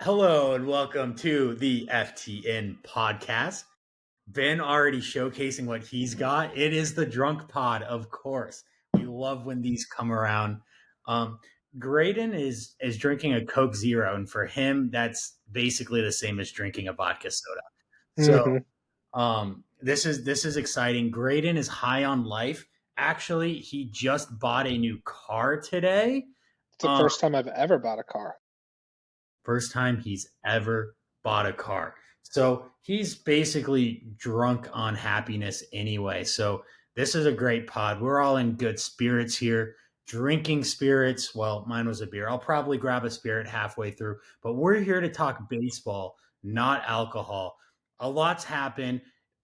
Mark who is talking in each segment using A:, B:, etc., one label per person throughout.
A: Hello and welcome to the FTN podcast. Ben already showcasing what he's got. It is the drunk pod, of course. We love when these come around. Um, Graydon is drinking a Coke Zero, and for him, that's basically the same as drinking a vodka soda. So
B: Hmm.
A: this is exciting. Graydon is high on life. Actually, he just bought a new car today.
B: It's the
A: Um,
B: first time I've ever bought a car.
A: First time he's ever bought a car. So he's basically drunk on happiness anyway. So this is a great pod. We're all in good spirits here, drinking spirits. Well, mine was a beer. I'll probably grab a spirit halfway through, but we're here to talk baseball, not alcohol. A lot's happened.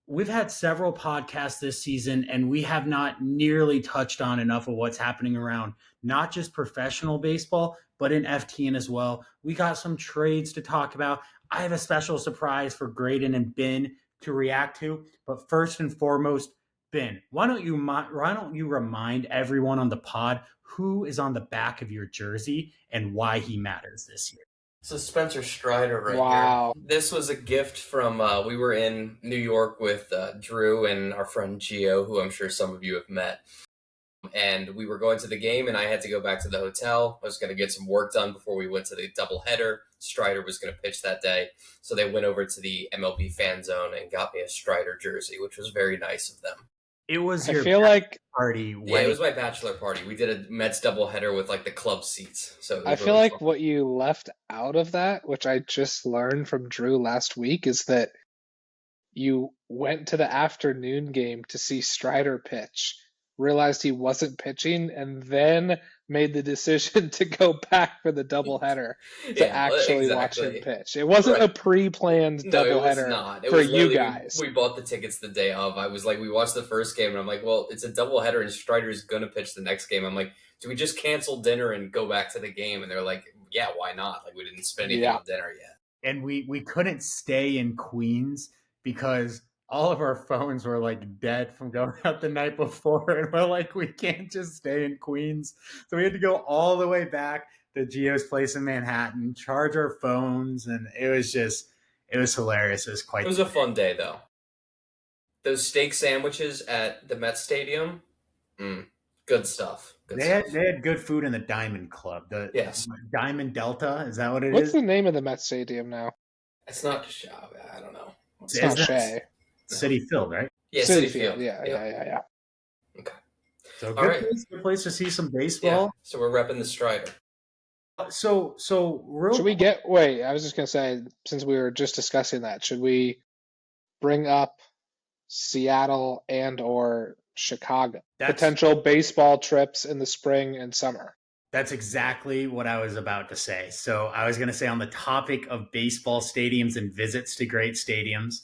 A: We've had several podcasts this season, and we have not nearly touched on enough of what's happening around not just professional baseball, but in FTN as well. We got some trades to talk about. I have a special surprise for Graydon and Ben to react to. But first and foremost, Ben, why don't you remind everyone on the pod who is on the back of your jersey and why he matters this year?
C: So Spencer Strider right
B: Wow.
C: here. This was a gift from, we were in New York with Drew and our friend Gio, who I'm sure some of you have met. And we were going to the game, and I had to go back to the hotel. I was going to get some work done before we went to the doubleheader. Strider was going to pitch that day. So they went over to the MLB fan zone and got me a Strider jersey, which was very nice of them.
A: It was
B: I
A: your
B: feel like
A: party.
C: Yeah, it was my bachelor party. We did a Mets doubleheader with like the club seats. So it was
B: I feel
C: really
B: like
C: fun.
B: what you left out of that, which I just learned from Drew last week, is that you went to the afternoon game to see Strider pitch, realized he wasn't pitching, and then made the decision to go back for the doubleheader to
C: Yeah,
B: actually watch him
C: exactly.
B: pitch. It wasn't
C: Right.
B: a pre-planned
C: No, it was
B: doubleheader
C: not. It
B: for
C: was
B: you
C: literally
B: guys.
C: we bought the tickets the day of. I was like, we watched the first game, and I'm like, well, it's a doubleheader, and Strider's gonna pitch the next game. I'm like, do we just cancel dinner and go back to the game? And they're like, yeah, why not? Like, we didn't spend anything
B: Yeah.
C: on dinner yet.
A: And we couldn't stay in Queens because all of our phones were like dead from going out the night before, and we're like, we can't just stay in Queens, so we had to go all the way back to Gio's place in Manhattan, charge our phones, and it was hilarious. It was quite.
C: It was a fun day, though. Those steak sandwiches at the Met Stadium, good stuff. Good
A: They
C: stuff.
A: had good food in the Diamond Club. The
C: Yes.
A: Diamond Delta, is that what it
B: What's
A: is?
B: the name of the Met Stadium now?
C: It's not I don't know.
B: It's not
A: that
B: Shea.
A: City Field, right?
C: Yeah,
B: City
C: Citi
B: Field. Yeah.
C: Okay.
A: So
C: All right.
A: good place to see some
C: Yeah.
A: baseball.
C: So we're repping the Strider.
A: So real
B: Should we get, wait, I was just going to say, since we were just discussing that, should we bring up Seattle and or Chicago? Potential baseball trips in the spring and summer.
A: That's exactly what I was about to say. So I was going to say, on the topic of baseball stadiums and visits to great stadiums,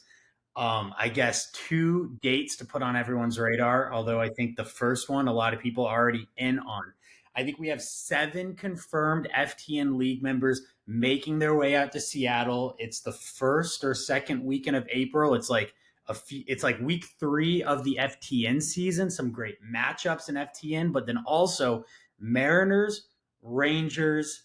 A: I guess 2 dates to put on everyone's radar, although I think the first one a lot of people are already in on. I think we have 7 confirmed FTN league members making their way out to Seattle. It's the first or second weekend of April. It's like week 3 of the FTN season. Some great matchups in FTN, but then also Mariners, Rangers.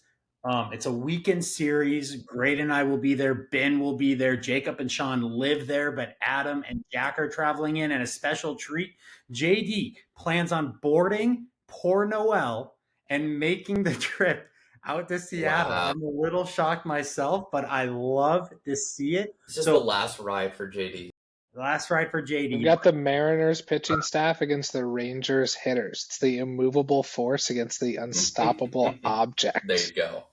A: It's a weekend series. Great and I will be there. Ben will be there. Jacob and Sean live there, but Adam and Jack are traveling in. And a special treat, JD plans on boarding Port Noel and making the trip out to Seattle.
C: Wow.
A: I'm a little shocked myself, but I love to see it.
C: This is the last ride for JD.
A: Last ride for JD.
B: We've got the Mariners pitching staff against the Rangers hitters. It's the immovable force against the unstoppable object.
C: There you go.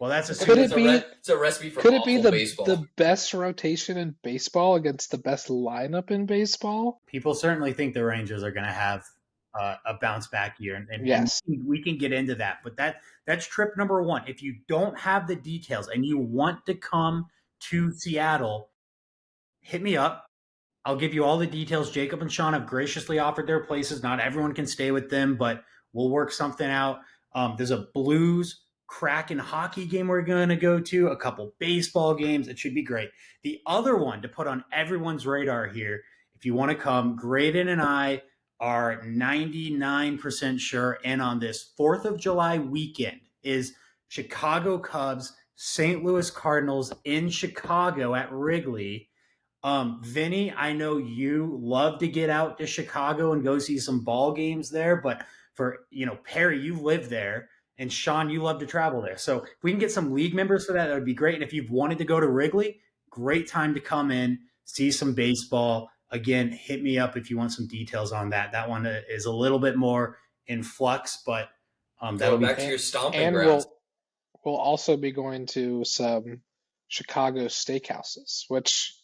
A: Well, that's
C: It's
B: a
C: recipe for
B: could it be
C: baseball.
B: the best rotation in baseball against the best lineup in baseball?
A: People certainly think the Rangers are going to have a bounce back year, and
B: yes,
A: we can get into that. But that's trip number 1. If you don't have the details and you want to come to Seattle, hit me up. I'll give you all the details. Jacob and Sean have graciously offered their places. Not everyone can stay with them, but we'll work something out. There's a Blues Kraken hockey game we're going to go to, a couple baseball games. It should be great. The other one to put on everyone's radar here, if you want to come, Graydon and I are 99% sure in on this 4th of July weekend, is Chicago Cubs St. Louis Cardinals in Chicago at Wrigley. Vinny, I know you love to get out to Chicago and go see some ball games there, but for Perry, you live there, and Sean, you love to travel there. So if we can get some league members for that, that would be great. And if you've wanted to go to Wrigley, great time to come in, see some baseball. Again, hit me up if you want some details on that. That one is a little bit more in flux, but that'll
C: Going
A: be
C: back to your stomping
B: And
C: grounds.
B: we'll also be going to some Chicago steakhouses, which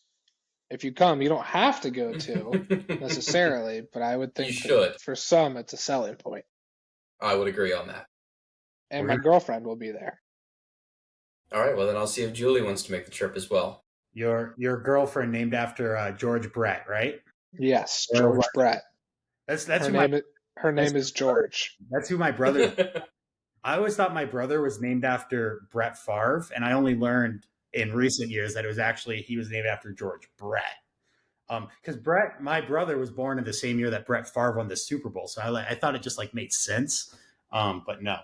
B: if you come, you don't have to go to necessarily, but I would
C: You
B: think that
C: should.
B: for some it's a selling point.
C: I would agree on that.
B: And
A: we're
B: my
A: gonna
B: girlfriend will be there.
C: All right, well then I'll see if Julie wants to make the trip as well.
A: your girlfriend named after George Brett, right?
B: Yes,
A: Or
B: George Brett.
A: that's
B: Her
A: who my
B: name her
A: that's
B: name is George.
A: that's who my brother. I always thought my brother was named after Brett Favre, and I only learned in recent years that it was actually he was named after George Brett. Because Brett, my brother, was born in the same year that Brett Favre won the Super Bowl, so I thought it just like made sense. But no.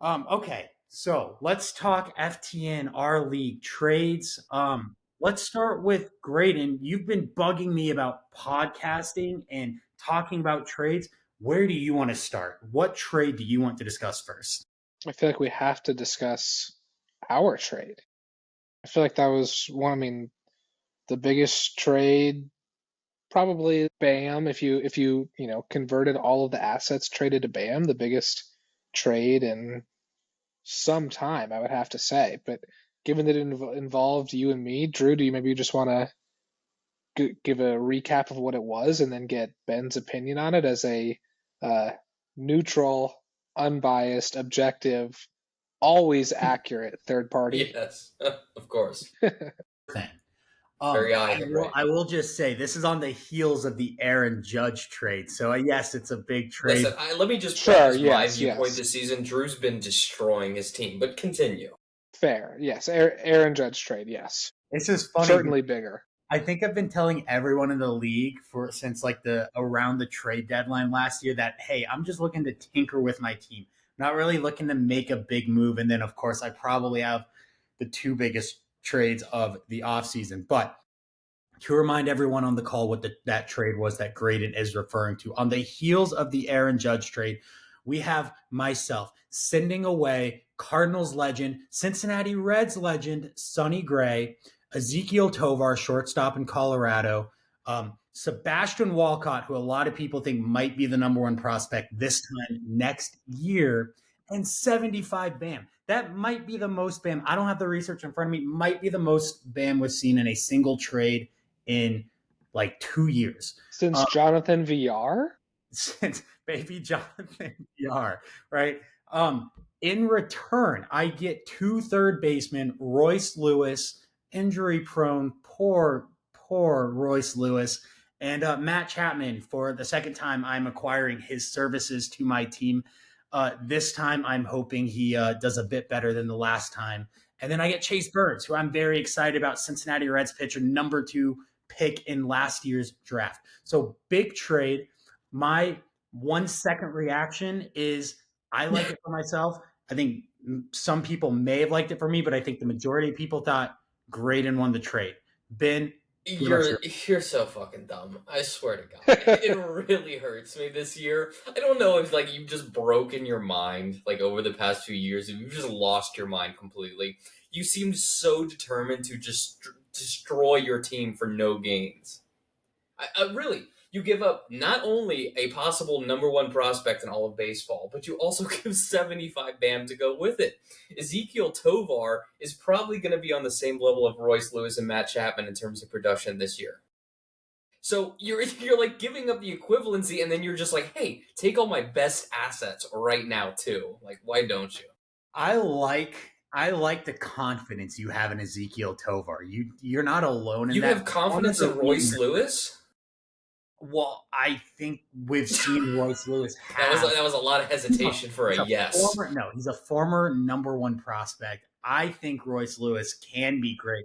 A: Okay, so let's talk FTN, our league trades. Let's start with Graydon. You've been bugging me about podcasting and talking about trades. Where do you want to start? What trade do you want to discuss first?
B: I feel like we have to discuss our trade. I feel like that was one. I mean, the biggest trade, probably Bam. If you converted all of the assets traded to Bam, the biggest trade in some time, I would have to say. But given that it involved you and me, Drew, do you maybe just want to give a recap of what it was and then get Ben's opinion on it as a uh, neutral, unbiased, objective, always accurate third party?
C: Yes, of course.
A: Thing.
C: Very
A: I
C: eye
A: will,
C: right.
A: I will just say this is on the heels of the Aaron Judge trade. So yes, it's a big trade.
C: Listen, let me just
B: Sure,
C: preface my
B: yes,
C: viewpoint
B: yes.
C: this season. Drew's been destroying his team, but continue.
B: Fair, yes. Aaron Judge trade, yes.
A: It's just funny.
B: Certainly bigger.
A: I think I've been telling everyone in the league for since like the around the trade deadline last year that hey, I'm just looking to tinker with my team, not really looking to make a big move. And then of course I probably have the two biggest trades of the offseason. But to remind everyone on the call what that trade was that Graydon is referring to. On the heels of the Aaron Judge trade, we have myself sending away Cardinals legend, Cincinnati Reds legend, Sonny Gray, Ezekiel Tovar, shortstop in Colorado, Sebastian Walcott, who a lot of people think might be the number one prospect this time next year, and 75 BAM. That might be the most BAM. I don't have the research in front of me. Might be the most BAM was seen in a single trade in like 2 years.
B: Since Jonathan VR?
A: Since baby Jonathan VR, right? In return, I get two third basemen, Royce Lewis, injury prone, poor Royce Lewis, and Matt Chapman. For the second time, I'm acquiring his services to my team. This time, I'm hoping he does a bit better than the last time. And then I get Chase Burns, who I'm very excited about, Cincinnati Reds pitcher, number 2 pick in last year's draft. So big trade. My 1 second reaction is I like it for myself. I think some people may have liked it for me, but I think the majority of people thought Graydon won the trade. Ben,
C: You're so fucking dumb. I swear to God, it really hurts me this year. I don't know if like you've just broken your mind like over the past few years, if you've just lost your mind completely. You seemed so determined to just destroy your team for no gains. I really, you give up not only a possible number one prospect in all of baseball, but you also give 75 BAM to go with it. Ezekiel Tovar is probably going to be on the same level of Royce Lewis and Matt Chapman in terms of production this year. So you're like giving up the equivalency, and then you're just like, hey, take all my best assets right now too. Like, why don't you?
A: I like the confidence you have in Ezekiel Tovar. You're not alone in
C: You
A: that.
C: have confidence in Royce Lewis?
A: Well, I think we've seen Royce Lewis have.
C: That was a lot of hesitation for a yes.
A: He's a former number 1 prospect. I think Royce Lewis can be great.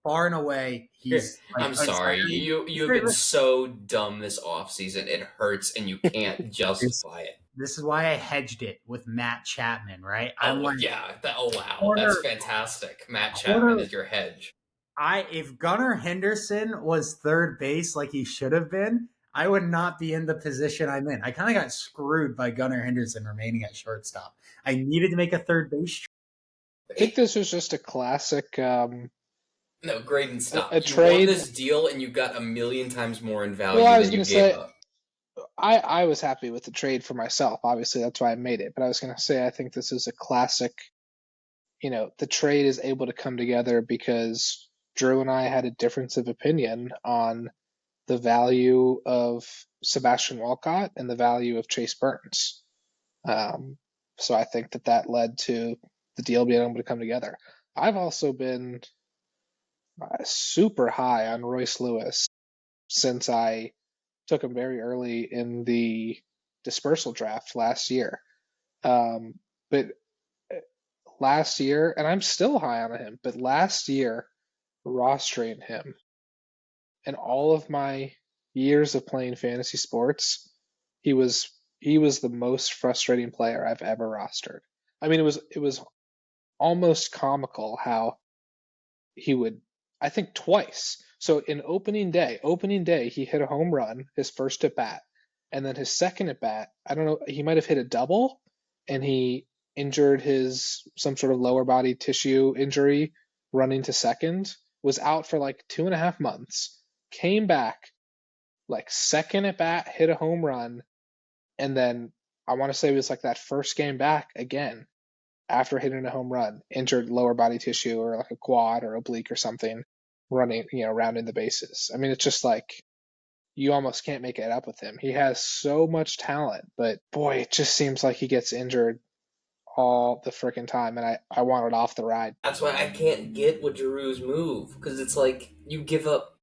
A: Far and away, he's.
C: I'm sorry. You have been so dumb this offseason. It hurts, and you can't justify it.
A: this is why I hedged it with Matt Chapman, right? I'm
C: Oh
A: like
C: yeah, oh wow, that's
A: corner
C: fantastic. Matt Chapman
A: corner
C: is your hedge.
A: I if Gunnar Henderson was third base like he should have been, I would not be in the position I'm in. I kind of got screwed by Gunnar Henderson remaining at shortstop. I needed to make a third base.
B: I think this was just a classic
C: No, Graydon,
B: a
C: stop. You won
B: trade.
C: this deal and you got a million times more in
B: Well,
C: value
B: I was
C: than
B: going
C: you
B: to
C: gave
B: say
C: up.
B: I was happy with the trade for myself. Obviously, that's why I made it. But I was going to say I think this is a classic. The trade is able to come together because Drew and I had a difference of opinion on the value of Sebastian Walcott and the value of Chase Burns. Um, so I think that led to the deal being able to come together. I've also been super high on Royce Lewis since I took him very early in the dispersal draft last year. But last year, and I'm still high on him, but last year, rostering him in all of my years of playing fantasy sports, he was he was the most frustrating player I've ever rostered. I mean, it was almost comical how he would, I think twice. So in opening day, he hit a home run, his first at bat, and then his second at bat, I don't know, he might have hit a double, and he injured his some sort of lower body tissue injury running to second, was out for like 2.5 months, came back like second at bat, hit a home run, and then I want to say it was like that first game back again after hitting a home run, injured lower body tissue or like a quad or oblique or something, running, rounding the bases. I mean, it's just like you almost can't make it up with him. He has so much talent, but boy, it just seems like he gets injured all the freaking time, and I want it off the ride.
C: That's why I can't get what Drew's move, because it's like you give up.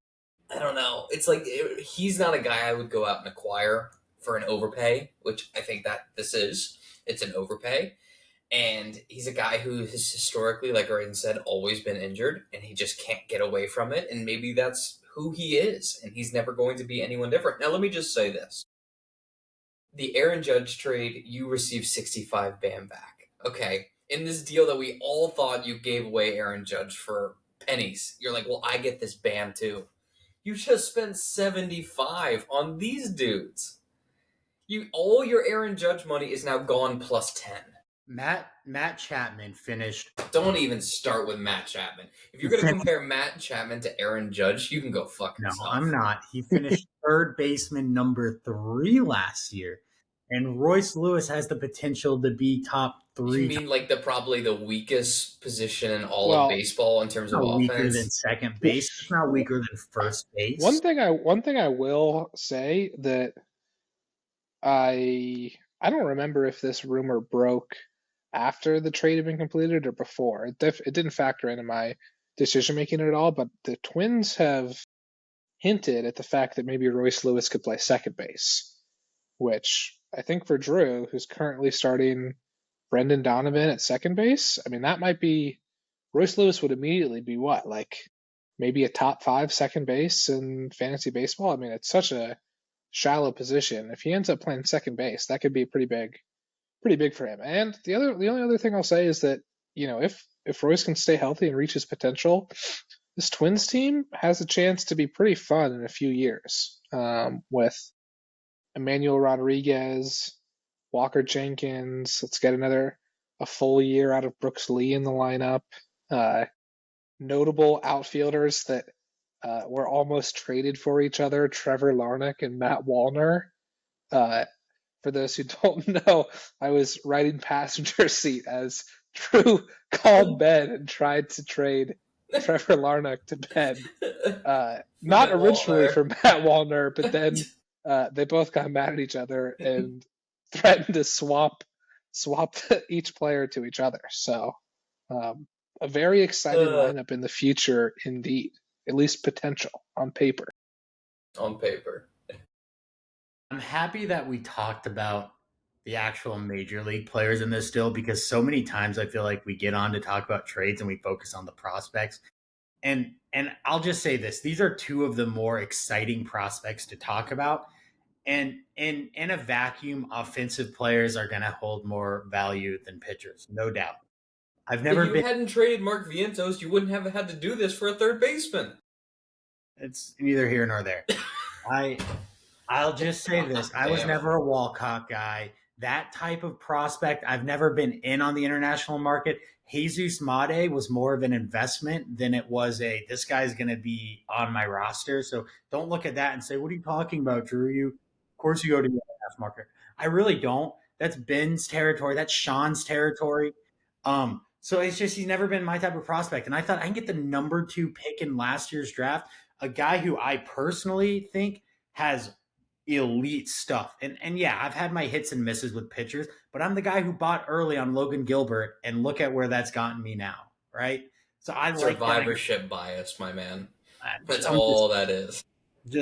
C: I don't know. It's like he's not a guy I would go out and acquire for an overpay, which I think that this is. It's an overpay. And he's a guy who has historically, like Raiden said, always been injured, and he just can't get away from it. And maybe that's who he is, and he's never going to be anyone different. Now, let me just say this. The Aaron Judge trade, you received 65 Bam back. Okay. In this deal that we all thought you gave away Aaron Judge for pennies, you're like, well, I get this Bam too. You just spent 75 on these dudes. All your Aaron Judge money is now gone plus 10.
A: Matt Chapman finished.
C: Don't even start with Matt Chapman. If you're going to compare Matt Chapman to Aaron Judge, you can go fuck
A: No,
C: yourself.
A: I'm not. He finished third baseman number 3 last year, and Royce Lewis has the potential to be top
C: You
A: 3.
C: mean like probably the weakest position in all of
B: Well,
C: baseball in terms of
A: Not weaker than
C: offense?
A: second base. It's not weaker than first
B: one
A: base.
B: thing I will say that I don't remember if this rumor broke after the trade had been completed or before. It didn't factor into my decision making at all, but the Twins have hinted at the fact that maybe Royce Lewis could play second base, which I think for Drew, who's currently starting Brendan Donovan at second base, I mean, that might be Royce Lewis would immediately be what, like maybe a top 5 second base in fantasy baseball? I mean, it's such a shallow position. If he ends up playing second base, that could be pretty big for him. And the only other thing I'll say is that, if Royce can stay healthy and reach his potential, this Twins team has a chance to be pretty fun in a few years, with Emmanuel Rodriguez, Walker Jenkins. Let's get a full year out of Brooks Lee in the lineup. Uh, Notable outfielders that were almost traded for each other: Trevor Larnach and Matt Wallner. Uh, for those who don't know, I was riding passenger seat as Drew called Ben and tried to trade Trevor Larnach to Ben. Not
C: Matt
B: originally
C: Wallner.
B: for Matt Wallner, but then they both got mad at each other and threatened to swap each player to each other. So um, a very exciting lineup in the future, indeed. At least potential on paper.
C: On paper.
A: I'm happy that we talked about the actual major league players in this still, because so many times I feel like we get on to talk about trades and we focus on the prospects. And I'll just say this, these are two of the more exciting prospects to talk about. And in a vacuum, offensive players are going to hold more value than pitchers, no doubt. I've
C: If
A: never
C: you
A: been.
C: hadn't traded Mark Vientos, you wouldn't have had to do this for a third baseman.
A: It's neither here nor there. I I'll just say
C: God
A: this. I was
C: damn it.
A: never a Walcott guy. That type of prospect, I've never been in on the international market. Jesus Made was more of an investment than it was this guy's going to be on my roster. So don't look at that and say, what are you talking about, Drew? Of course, you go to the international market. I really don't. That's Ben's territory. That's Sean's territory. So it's just, he's never been my type of prospect. And I thought I can get the number 2 pick in last year's draft, a guy who I personally think has elite stuff. And yeah, I've had my hits and misses with pitchers, but I'm the guy who bought early on Logan Gilbert, and look at where that's gotten me now, right? So I like that.
C: Survivorship bias, my man. That's
A: I'm just
C: all that is.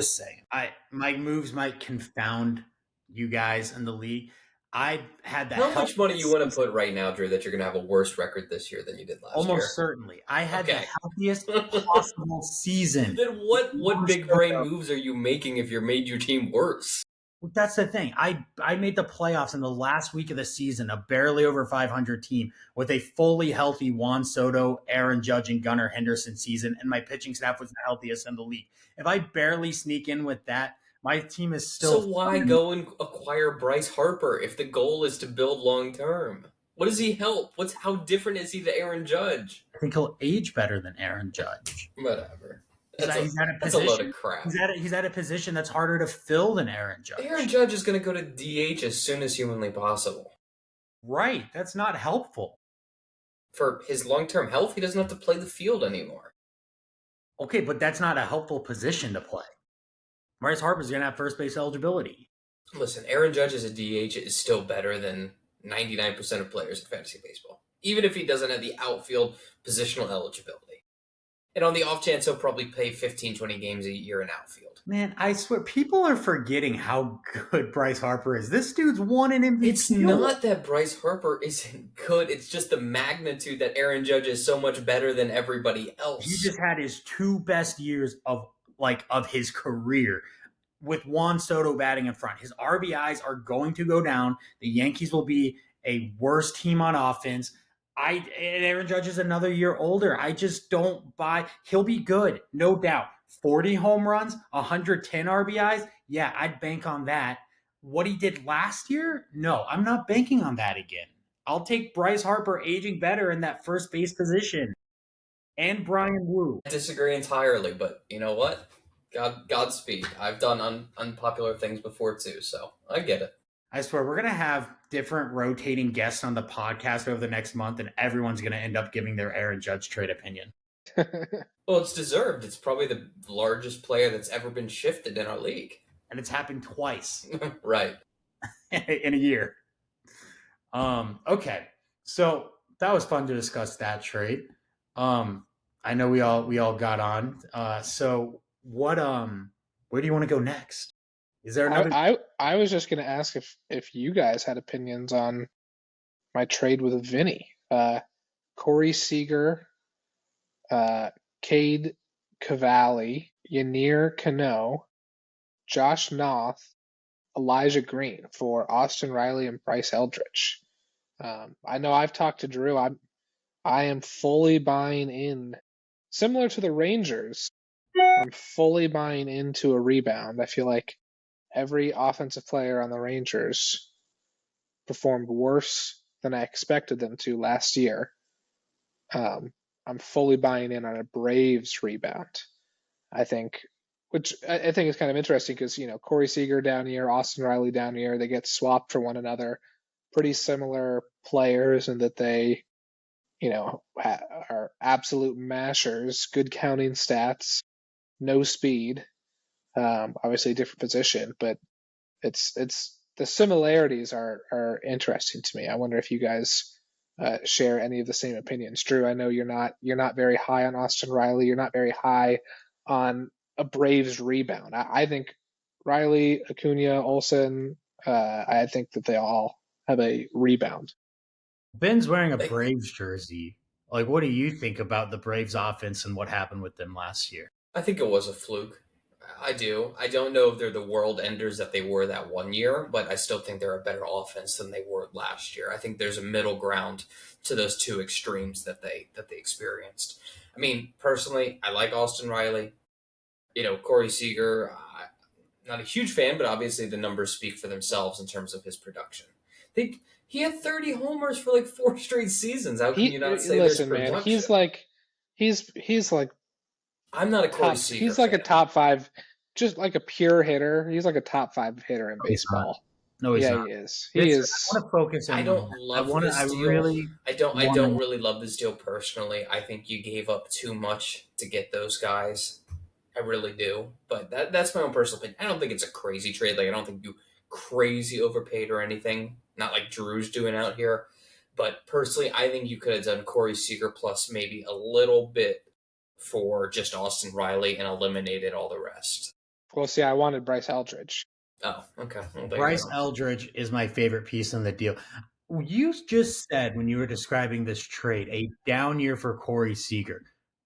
A: saying. My moves might confound you guys in the league. I had the
C: How much money you
A: healthiest
C: want to
A: season,
C: put right now, Drew, that you're going to have a worse record this year than you did last year?
A: almost certainly. I had the
C: Okay.
A: healthiest possible season.
C: Then what big brain moves are you making if you're made your team worse?
A: That's the thing. I made the playoffs in the last week of the season, a barely over 500 team with a fully healthy Juan Soto, Aaron Judge, and Gunnar Henderson season, and my pitching staff was the healthiest in the league. If I barely sneak in with that, my team is still.
C: So why go and acquire Bryce Harper if the goal is to build long term? What does he help? How different is he to Aaron Judge?
A: I think he'll age better than Aaron Judge.
C: Whatever.
A: He's at a
C: That's a load
A: position.
C: of crap.
A: He's at a position that's harder to fill than Aaron Judge.
C: Aaron Judge is going to go to DH as soon as humanly possible.
A: Right. That's not helpful.
C: For his long-term health, he doesn't have to play the field anymore.
A: Okay, but that's not a helpful position to play. Bryce Harper's going to have first base eligibility.
C: Listen, Aaron Judge as a DH is still better than 99% of players in fantasy baseball, even if he doesn't have the outfield positional eligibility. And on the off chance, he'll probably play 15, 20 games a year in outfield.
A: Man, I swear, people are forgetting how good Bryce Harper is. This dude's won an MVP.
C: It's not that Bryce Harper isn't good. It's just the magnitude that Aaron Judge is so much better than everybody else.
A: He just had his 2 best years of his career with Juan Soto batting in front. His RBIs are going to go down. The Yankees will be a worse team on offense. And Aaron Judge is another year older. I just don't buy. He'll be good, no doubt. 40 home runs, 110 RBIs. Yeah, I'd bank on that. What he did last year? No, I'm not banking on that again. I'll take Bryce Harper aging better in that first base position. And Brian Wu.
C: I disagree entirely, but you know what? Godspeed. I've done unpopular things before too, so I get it.
A: I swear, we're going to have different rotating guests on the podcast over the next month, and everyone's going to end up giving their Aaron Judge trade opinion.
C: Well, it's deserved. It's probably the largest player that's ever been shifted in our league.
A: And it's happened twice.
C: Right.
A: In a year. Okay. So that was fun to discuss that trade. I know we all got on. So where do you want to go next? Is there another?
B: I was just going to ask if you guys had opinions on my trade with Vinny. Corey Seager, Cade Cavalli, Yanir Cano, Josh Noth, Elijah Green for Austin Riley and Bryce Eldridge. I know I've talked to Drew. I am fully buying in, similar to the Rangers. I'm fully buying into a rebound. I feel like every offensive player on the Rangers performed worse than I expected them to last year. I'm fully buying in on a Braves rebound. I think, which I think is kind of interesting because, Corey Seager down here, Austin Riley down here, they get swapped for one another. Pretty similar players in that they, are absolute mashers, good counting stats, no speed. Obviously a different position, but it's the similarities are interesting to me. I wonder if you guys share any of the same opinions. Drew, I know you're not very high on Austin Riley. You're not very high on a Braves rebound. I think Riley, Acuna, Olsen, I think that they all have a rebound.
A: Ben's wearing a Braves jersey. What do you think about the Braves offense and what happened with them last year?
C: I think it was a fluke. I do. I don't know if they're the world enders that they were that one year, but I still think they're a better offense than they were last year. I think there's a middle ground to those two extremes that they experienced. I mean, personally, I like Austin Riley. Corey Seager, not a huge fan, but obviously the numbers speak for themselves in terms of his production. He had 30 homers for like 4 straight seasons. How can you not say there's
B: Listen, man,
C: production?
B: he's like
C: I'm not a Corey
B: top.
C: Seager
B: He's like a
C: fan.
B: top five, just like a pure hitter. He's like a top five hitter in
A: No, he's not.
B: baseball.
A: No, he's
B: Yeah,
A: not.
B: he is. He
A: This I
B: is.
A: want to focus
C: I
A: in on
C: don't
A: that.
C: love this
A: I
C: deal.
A: really
C: I
A: want
C: don't
A: to.
C: really love this deal personally. I think you gave up too much to get those guys. I really do. But that's my own personal opinion. I don't think it's a crazy trade. Like I don't think you crazy overpaid or anything. Not like Drew's doing out here. But personally, I think you could have done Corey Seager plus maybe a little bit for just Austin Riley and eliminated all the rest.
B: Well, see, I wanted Bryce Eldridge.
C: Oh, okay. Well, there you
A: Bryce
C: go.
A: Eldridge is my favorite piece in the deal. You just said when you were describing this trade, a down year for Corey Seager.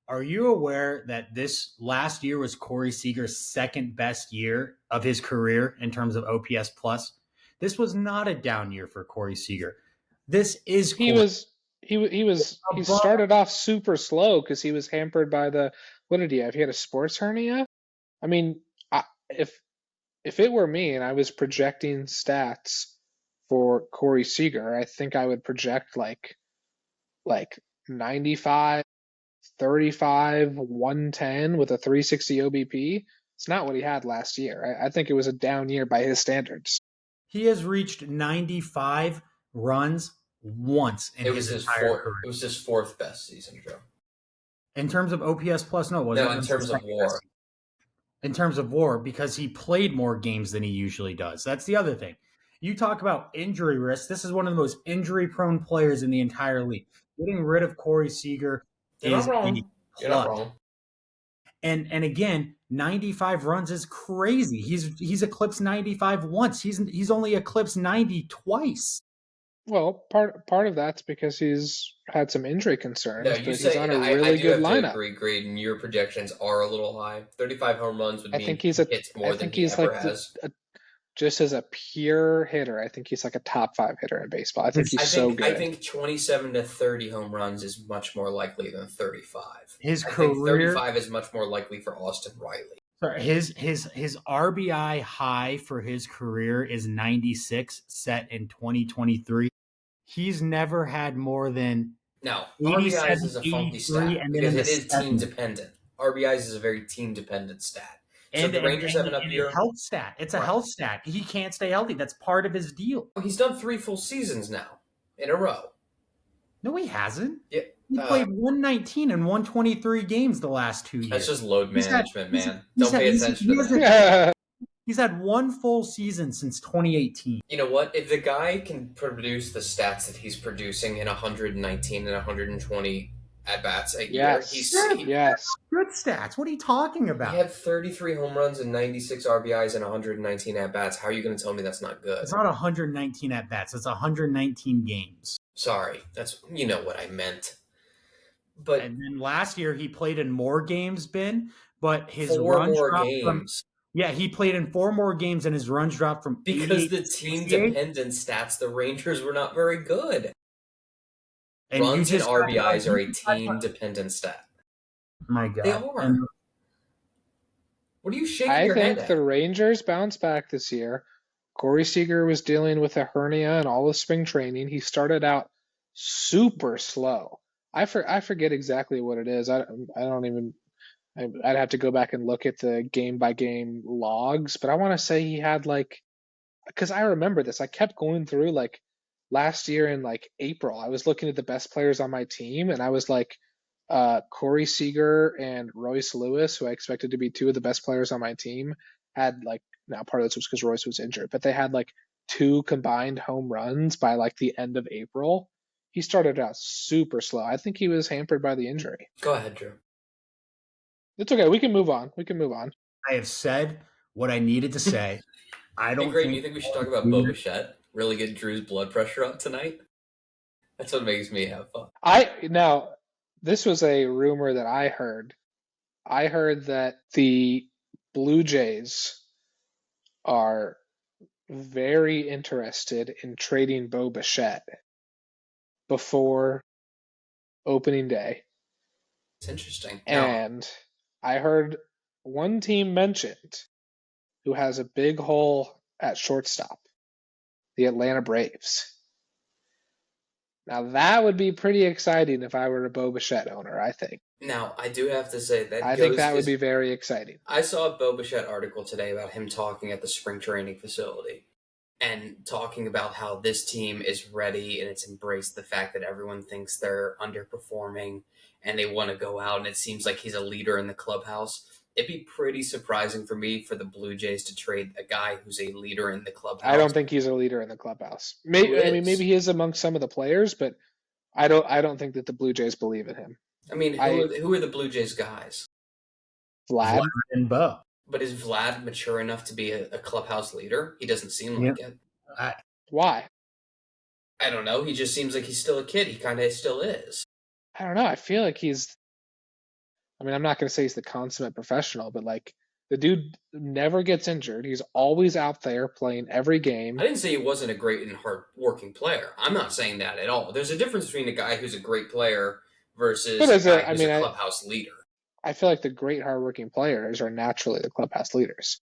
A: Are you aware that this last year was Corey Seager's second best year of his career in terms of OPS plus? This was not a down year for Corey Seager. This is
B: He
A: Corey
B: was he
A: above.
B: started off super slow because he was hampered by the what did he have? He had a sports hernia. I mean, if it were me and I was projecting stats for Corey Seager, I think I would project like 95, 35, 110 with a 360 OBP. It's not what he had last year. I think it was a down year by his standards.
A: He has reached 95 runs once in his entire career.
C: It was his fourth best season, Joe.
A: In terms of OPS plus, no, it wasn't.
C: No,
A: It
C: in
A: was his
C: terms of
A: second best
C: WAR.
A: season. In terms of WAR, because he played more games than he usually does. That's the other thing. You talk about injury risk. This is one of the most injury-prone players in the entire league. Getting rid of Corey Seager
C: You're not
A: is a
C: wrong. You're not
A: plus.
C: wrong.
A: And again, 95 runs is crazy. He's eclipsed 95 once. He's only eclipsed 90 twice.
B: Well, part of that's because he's had some injury
C: No,
B: concerns,
C: you
B: but he's
C: say
B: on a
C: I
B: really
C: do
B: good
C: have to
B: lineup.
C: agree, Graydon. Your projections are a little high. 35 home runs would
B: I
C: mean
B: think
C: he
B: he's a
C: hits
B: I
C: more than
B: think
C: he
B: he's
C: ever
B: like
C: has.
B: just as a pure hitter, I think he's like a top five hitter in baseball. I think
A: His,
B: he's
C: I
B: so
C: think I
B: good.
C: think 27 to 30 home runs is much more likely than 35.
A: his
C: I think
A: career
C: 35 is much more likely for Austin Riley.
A: Sorry, his RBI high for his career is 96, set in 2023. He's never had more than
C: Now,
A: 87,
C: RBIs is a funky
A: 83,
C: stat
A: and then
C: because
A: in the
C: it is team
A: 70s.
C: dependent. RBIs is a very team dependent stat. So if
A: And,
C: the
A: and,
C: Rangers
A: and,
C: have an up
A: and a
C: year,
A: health stat. It's a
C: right?
A: health stat. He can't stay healthy. That's part of his deal.
C: He's done 3 full seasons now in a row.
A: No, he hasn't.
C: Yeah,
A: He played 119 and 123 games the last 2
C: that's
A: years.
C: just load
A: He's had
C: management,
A: he's,
C: man.
A: he's
C: Don't
A: had
C: pay
A: he's,
C: attention
A: he
C: to that.
A: hasn't he's had one full season since 2018.
C: You know what? If the guy can produce the stats that he's producing in 119 and 120 at bats a year,
B: Yes.
C: he
B: Yes.
A: Good stats. What are you talking about?
C: had 33 home runs and 96 RBIs and 119 at bats. How are you going to tell me that's not good?
A: It's not 119 at bats. It's 119 games.
C: Sorry, that's what I meant. But
A: And then last year he played in more games, Ben, but his
C: 4
A: runs
C: more
A: dropped from
C: games
A: he played in 4 more games and his runs dropped from
C: because
A: 88
C: the
A: to
C: team
A: 68.
C: dependent stats, the Rangers were not very good.
A: And you
C: Runs and
A: just
C: RBIs are a team dependent stat.
A: My
C: They
A: God.
C: are.
A: And
C: What are you shaking
B: I
C: your head
B: think
C: at?
B: the Rangers bounce back this year. Corey Seager was dealing with a hernia and all of spring training. He started out super slow. I forget exactly what it is. I don't even. I'd have to go back and look at the game by game logs, but I want to say he had like because I remember this. I kept going through like last year in like April. I was looking at the best players on my team, and I was like Corey Seager and Royce Lewis, who I expected to be two of the best players on my team, had like now part of this was because Royce was injured, but they had like two combined home runs by like the end of April. He started out super slow. I think he was hampered by the injury.
C: Go ahead, Drew.
B: It's okay. We can move on. We can move on.
A: I have said what I needed to say. I
C: Hey,
A: don't
C: Greg, do
A: think
C: you think we should talk about Bo Bichette? Really get Drew's blood pressure up tonight? That's what makes me have fun.
B: This was a rumor that I heard. I heard that the Blue Jays are very interested in trading Bo Bichette before opening day.
C: It's interesting. Now,
B: And I heard one team mentioned who has a big hole at shortstop, the Atlanta Braves. Now that would be pretty exciting if I were a Bo Bichette owner, I think.
C: now I do have to say that
B: I think
C: goes
B: that would
C: because
B: be very exciting.
C: I saw a Bo Bichette article today about him talking at the spring training facility and talking about how this team is ready and it's embraced the fact that everyone thinks they're underperforming and they want to go out, and it seems like he's a leader in the clubhouse. It'd be pretty surprising for me for the Blue Jays to trade a guy who's a leader in the
B: I
C: clubhouse.
B: don't think he's a leader in the clubhouse.
C: Who
B: I mean,
C: is?
B: maybe he is amongst some of the players, but I don't think that the Blue Jays believe in him.
C: I mean, who are the Blue Jays guys?
B: Vlad
A: and Bo.
C: But is Vlad mature enough to be a clubhouse leader? He doesn't seem like it.
B: Why?
C: I don't know. He just seems like he's still a kid. He kind of still is.
B: I don't know. I feel like I mean, I'm not going to say he's the consummate professional, but like the dude never gets injured. He's always out there playing every game.
C: I didn't say he wasn't a great and hard-working player. I'm not saying that at all. There's a difference between a guy who's a great player versus a guy who's a clubhouse leader.
B: I feel like the great hardworking players are naturally the clubhouse leaders.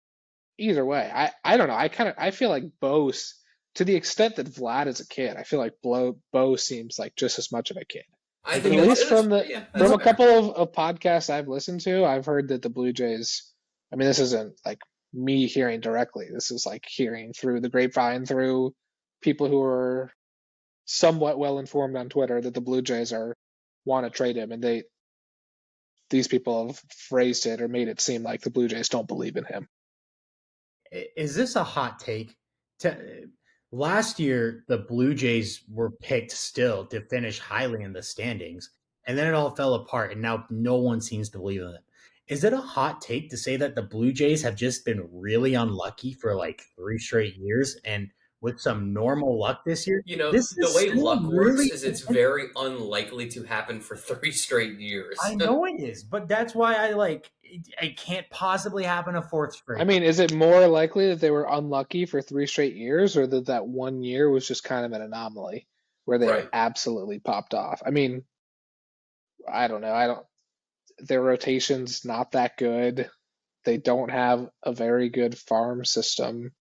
B: Either way, I don't know. I feel like Bo, to the extent that Vlad is a kid, I feel like Bo seems like just as much of a kid.
C: I think
B: at least from a couple of podcasts I've listened to, I've heard that the Blue Jays. I mean, this isn't like me hearing directly. This is like hearing through the grapevine, through people who are somewhat well informed on Twitter, that the Blue Jays want to trade him, and these people have phrased it or made it seem like the Blue Jays don't believe in him.
A: Is this a hot take? Last year, the Blue Jays were picked still to finish highly in the standings, and then it all fell apart, and now no one seems to believe in it. Is it a hot take to say that the Blue Jays have just been really unlucky for like 3 straight years, and with some normal luck this year?
C: The way luck works is it's very unlikely to happen for 3 straight years.
A: I know it is, but that's why it can't possibly happen a 4th straight.
B: I mean, is it more likely that they were unlucky for 3 straight years, or that one year was just kind of an anomaly where they absolutely popped off? I mean, I don't know. Their rotation's not that good. They don't have a very good farm system.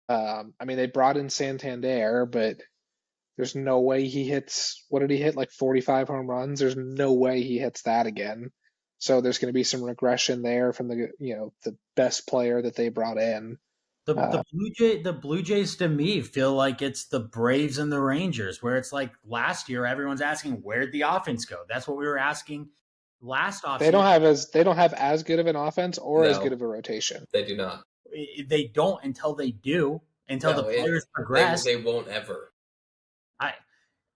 B: I mean, they brought in Santander, but there's no way he hits. What did he hit? Like 45 home runs. There's no way he hits that again. So there's going to be some regression there from the best player that they brought in.
A: The Blue Jays to me feel like it's the Braves and the Rangers, where it's like last year everyone's asking where'd the offense go. That's what we were asking last offseason.
B: They don't have as good of an offense or as good of a rotation.
C: They do not.
A: They don't until they do. Until the players progress.
C: They won't ever.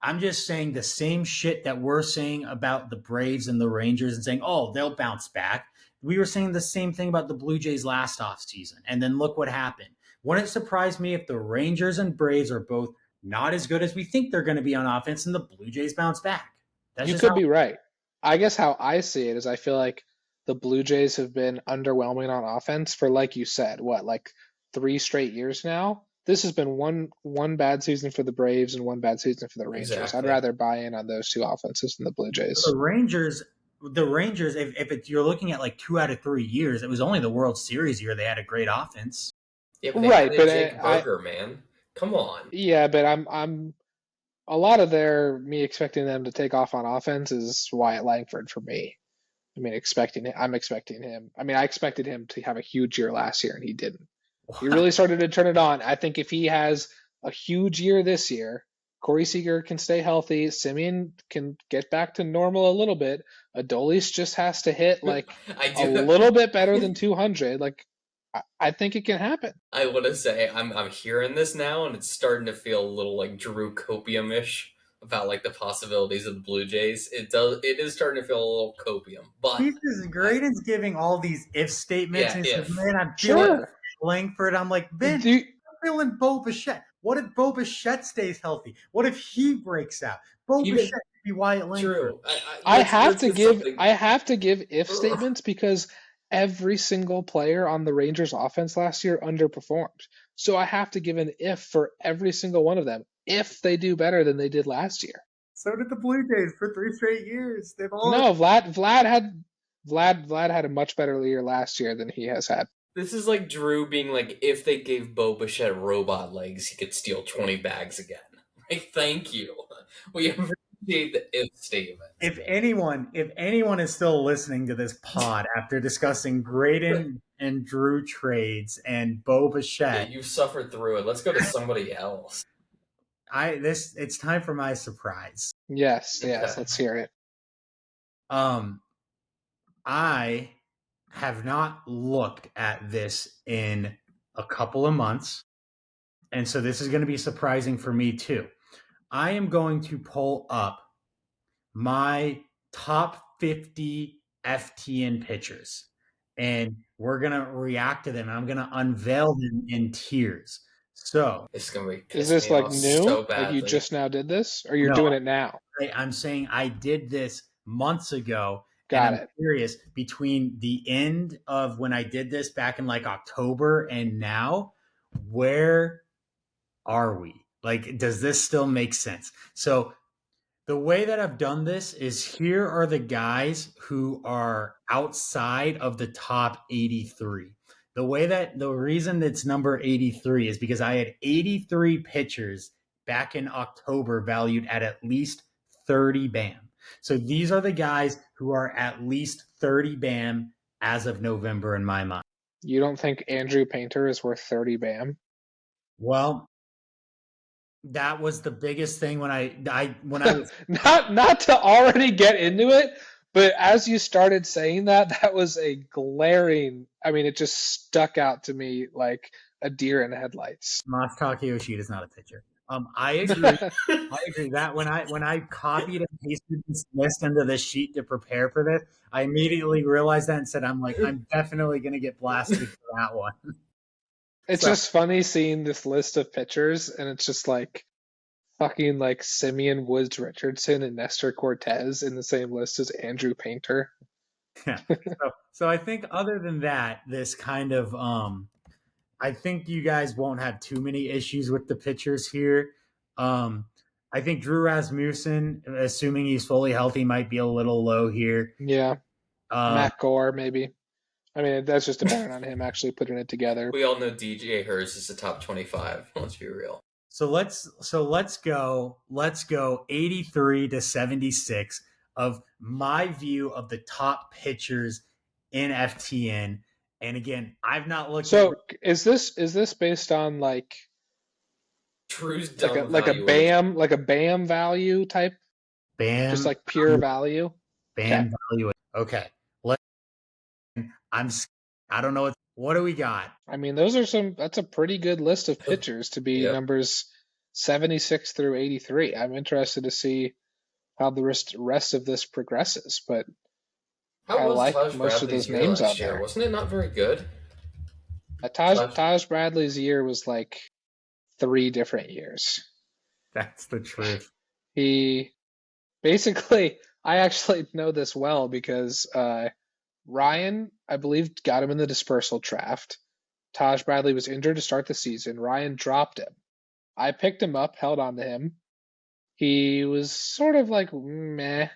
A: I'm just saying the same shit that we're saying about the Braves and the Rangers and saying, oh, they'll bounce back. We were saying the same thing about the Blue Jays last offseason. And then look what happened. Wouldn't it surprise me if the Rangers and Braves are both not as good as we think they're going to be on offense and the Blue Jays bounce back?
B: You could be right. I guess how I see it is I feel like the Blue Jays have been underwhelming on offense for, like you said, like 3 straight years now. This has been one bad season for the Braves and one bad season for the Rangers. Exactly. I'd rather buy in on those 2 offenses than the Blue Jays.
A: The Rangers, if you're looking at like 2 out of 3 years, it was only the World Series year they had a great offense.
C: Yeah, but right, but Jake Burger, man, come on.
B: Yeah, but I'm a lot of me expecting them to take off on offense is Wyatt Langford for me. I mean, I expected him to have a huge year last year, and he didn't. He really started to turn it on. I think if he has a huge year this year, Corey Seager can stay healthy. Simeon can get back to normal a little bit. Adolis just has to hit like a little bit better than 200. Like, I think it can happen.
C: I want to say I'm hearing this now, and it's starting to feel a little like Drew Copium-ish about like the possibilities of the Blue Jays. It is starting to feel a little copium. But
A: he's as great as giving all these if statements.
C: Yeah,
A: and man, I'm feeling Langford. I'm like, Ben, I'm feeling Bo Bichette. What if Bo Bichette stays healthy? What if he breaks out? Bo Bichette could be Wyatt Langford.
B: True. I have to give if statements because every single player on the Rangers offense last year underperformed. So I have to give an if for every single one of them if they do better than they did last year.
A: So did the Blue Jays for 3 straight years. They've all.
B: No, Vlad had a much better year last year than he has had.
C: This is like Drew being like, if they gave Bo Bichette robot legs, he could steal 20 bags again. Like, thank you. We appreciate the if statement.
A: If anyone is still listening to this pod after discussing Graydon and Drew trades and Bo
C: Yeah,
A: Bichette,
C: you've suffered through it. Let's go to somebody else.
A: it's time for my surprise.
B: Yes,
C: Okay.
B: let's hear it.
A: I have not looked at this in a couple of months, and so this is going to be surprising for me too. I am going to pull up my top 50 FTN pitchers, and we're going to react to them. I'm going to unveil them in tears. So,
C: It's going to be
B: Is
C: piss
B: this
C: me
B: like
C: off
B: new?
C: so
B: Like
C: badly.
B: you just now did this, or you're
A: No.
B: doing it now?
A: I'm saying I did this months ago.
B: Got
A: and I'm
B: it.
A: curious, between the end of when I did this back in like October and now, where are we? Like, does this still make sense? So the way that I've done this is here are the guys who are outside of the top 83. The reason that's number 83 is because I had 83 pitchers back in October valued at least 30 BAM. So these are the guys who are at least 30 BAM as of November in my mind.
B: You don't think Andrew Painter is worth 30 BAM?
A: Well, that was the biggest thing when I was
B: not to already get into it, but as you started saying that, that was a glaring. I mean, it just stuck out to me like a deer in the headlights.
A: Masataka Yoshida is not a pitcher. I agree. I agree that when I copied and pasted this list into the sheet to prepare for this, I immediately realized that and said, I'm definitely going to get blasted for that one.
B: It's
A: So-
B: just funny seeing this list of pitchers, and it's just like fucking like Simeon Woods Richardson and Nestor Cortez in the same list as Andrew Painter.
A: Yeah. So I think other than that, this kind of I think you guys won't have too many issues with the pitchers here. I think Drew Rasmussen, assuming he's fully healthy, might be a little low here.
B: Yeah,
A: Um,
B: Matt Gore maybe. I mean, that's just dependent on him actually putting it together.
C: We all know DJ Hurst is the top 25. Let's be real.
A: So let's go 83 to 76 of my view of the top pitchers in FTN. And again, I've not looked
B: So
A: at
B: is this based on like
C: Drew's dumb
B: like a
C: valuation.
B: BAM value type,
A: BAM,
B: just like pure value?
A: BAM value. Okay. I don't know what do we got?
B: I mean, that's a pretty good list of pitchers to be
C: Yep.
B: numbers 76 through 83. I'm interested to see how the rest of this progresses, but
C: How
B: I
C: was
B: like
C: Taj
B: most of
C: Bradley's
B: those
C: year
B: names
C: last
B: out
C: year?
B: there.
C: Wasn't it not very good?
B: Taj Bradley's year was like 3 different years.
A: That's the truth.
B: He basically, I actually know this well because Ryan, I believe, got him in the dispersal draft. Taj Bradley was injured to start the season. Ryan dropped him. I picked him up, held on to him. He was sort of like meh.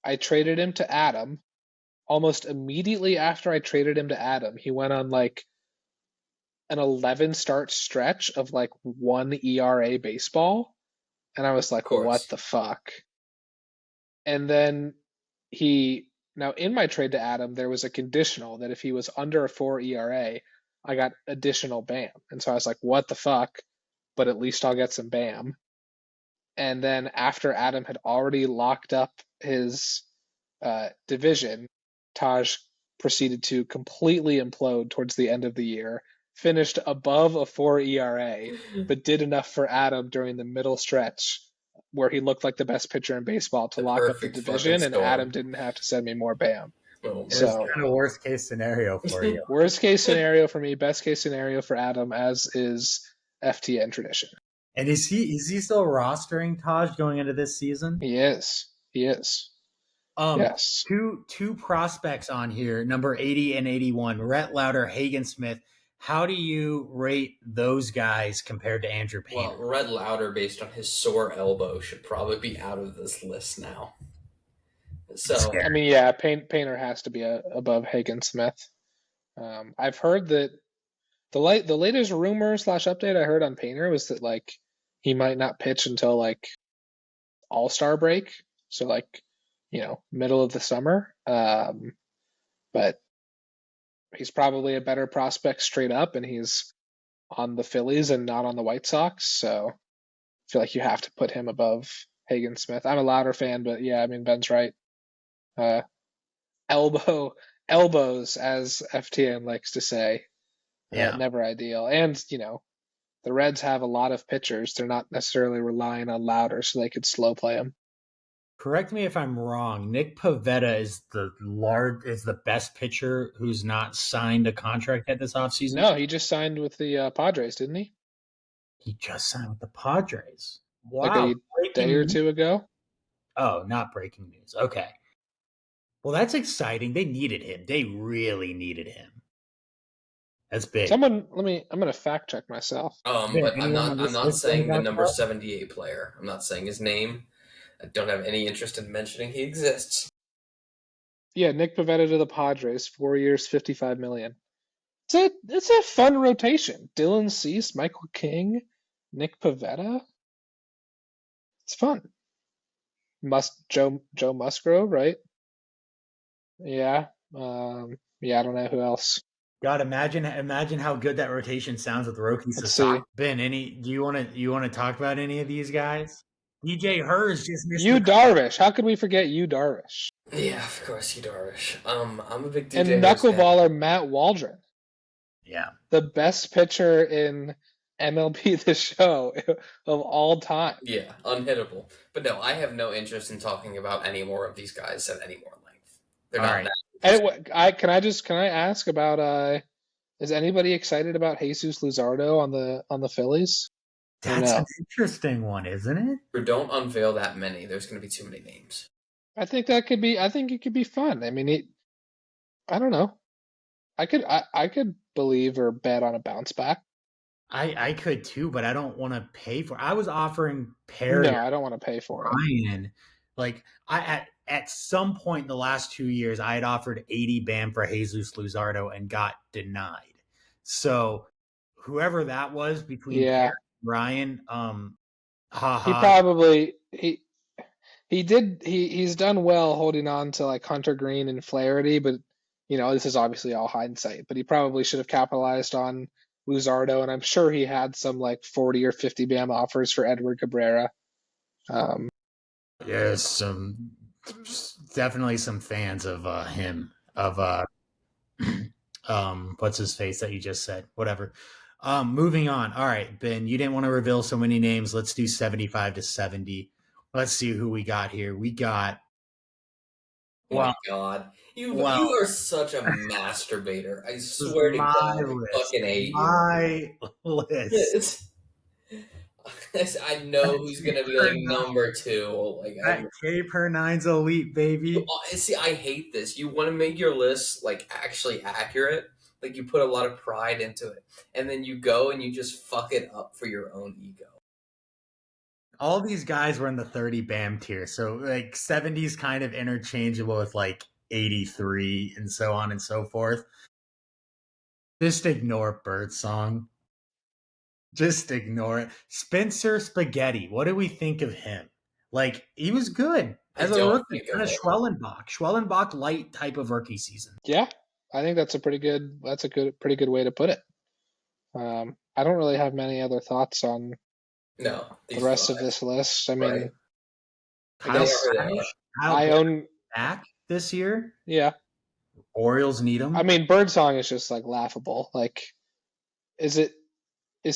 B: I traded him to Adam. Almost immediately after I traded him to Adam, he went on like an 11 start stretch of like 1 ERA baseball. And I was like, what the fuck? And then now in my trade to Adam, there was a conditional that if he was under a 4 ERA, I got additional BAM. And so I was like, what the fuck? But at least I'll get some BAM. And then after Adam had already locked up his division, Taj proceeded to completely implode towards the end of the year, finished above a 4 ERA, but did enough for Adam during the middle stretch where he looked like the best pitcher in baseball to lock up the division, and Adam didn't have to send me more BAM.
A: So kind of worst case scenario for you.
B: Worst case scenario for me, best case scenario for Adam, as is FTN tradition.
A: And is he still rostering Taj going into this season?
B: He is.
A: Um,
B: Yes.
A: two prospects on here, number 80 and 81, Rhett Lauder, Hagen Smith. How do you rate those guys compared to Andrew
C: Well,
A: Painter?
C: Red Lauder, based on his sore elbow, should probably be out of this list now. So,
B: I mean, yeah, Painter has to be above Hagen Smith. I've heard that the latest rumor slash update I heard on Painter was that like he might not pitch until like All-Star break, so like middle of the summer. But he's probably a better prospect straight up, and he's on the Phillies and not on the White Sox, so I feel like you have to put him above Hagen Smith. I'm a Louder fan, but yeah, I mean Ben's right. Uh, elbow elbows, as FTN likes to say,
A: Yeah.
B: never ideal. And the Reds have a lot of pitchers. They're not necessarily relying on Louder, so they could slow play him.
A: Correct me if I'm wrong. Nick Pivetta is the best pitcher who's not signed a contract yet this offseason.
B: No, he just signed with the Padres, didn't he?
A: He just signed with the Padres.
B: Like
A: Wow.
B: a day
A: Breaking
B: or
A: news.
B: two ago.
A: Oh, not breaking news. Okay. Well, that's exciting. They needed him. They really needed him. That's big.
B: Someone, I'm gonna fact check myself.
A: Ben,
C: but I'm
A: anyone on
C: not. I'm
A: this
C: not
A: list want to
C: saying the
A: talk
C: number
A: about?
C: 78 player. I'm not saying his name. I don't have any interest in mentioning he exists.
B: Yeah, Nick Pivetta to the Padres, 4 years, 55 million. It's a fun rotation. Dylan Cease, Michael King, Nick Pivetta. It's fun. Joe Musgrove, right? Yeah. Yeah, I don't know who else.
A: God, imagine how good that rotation sounds with Roki
B: Let's
A: Sasaki.
B: see.
A: Ben, do you want to talk about any of these guys? DJ Hers just missed
B: Yu
A: the
B: Darvish. How could we forget Yu Darvish?
C: Yeah, of course, you Darvish. I'm a big DJ
B: And
C: Hurst fan.
B: knuckleballer Matt Waldron,
A: Yeah.
B: the best pitcher in MLB The Show of all time.
C: Yeah, unhittable. But no, I have no interest in talking about any more of these guys at any more length. They're
A: All
C: not
A: right.
C: that.
B: Anyway, can I ask about is anybody excited about Jesus Luzardo on the Phillies? Or
A: That's an
B: no?
A: interesting one, isn't it?
C: Don't unveil that many. There's going to be too many names.
B: I think it could be fun. I mean, I don't know. I could believe or bet on a bounce back.
A: I could too, but I don't want to pay for. I was offering Perry
B: No, I don't want to pay for it.
A: Ryan. Like at some point in the last 2 years, I had offered 80 BAM for Jesus Luzardo and got denied. So whoever that was between Perry
B: Yeah,
A: and Ryan,
B: he
A: haha.
B: probably he's done well holding on to like Hunter Green and Flaherty, but this is obviously all hindsight. But he probably should have capitalized on Luzardo, and I'm sure he had some like 40 or 50 BAM offers for Edward Cabrera.
A: Yes, definitely some fans of him of what's his face that you just said. Whatever. Moving on. All right, Ben, you didn't want to reveal so many names. Let's do 75 to 70. Let's see who we got here. We got
C: Oh my
A: well,
C: god. You
A: well,
C: are such a masturbator. I
A: this is
C: swear to God,
A: my
C: I
A: list.
C: fucking hate you.
A: My list.
C: I know who's gonna be like number 2. Like
A: That K per nine's elite, baby.
C: see, I hate this. You want to make your list like actually accurate, like you put a lot of pride into it, and then you go and you just fuck it up for your own ego.
A: All these guys were in the 30 BAM tier. So like 70's kind of interchangeable with like 83 and so on and so forth. Just ignore Birdsong. Just ignore it. Spencer Spaghetti. What do we think of him? Like, he was good
C: I
A: as a
C: don't
A: rookie.
C: think
A: Kind
C: of
A: of
C: it.
A: Schwellenbach light type of rookie season.
B: Yeah, I think that's a pretty good way to put it. I don't really have many other thoughts on
C: No,
B: the
C: these
B: rest of
C: five.
B: this list. I mean,
C: Right.
A: Kyle
C: They are who they are.
A: Bradish. Kyle
B: I
A: Bradish
B: own
A: back this year.
B: yeah.
A: Orioles need him.
B: I mean, Birdsong is just like laughable. Like, is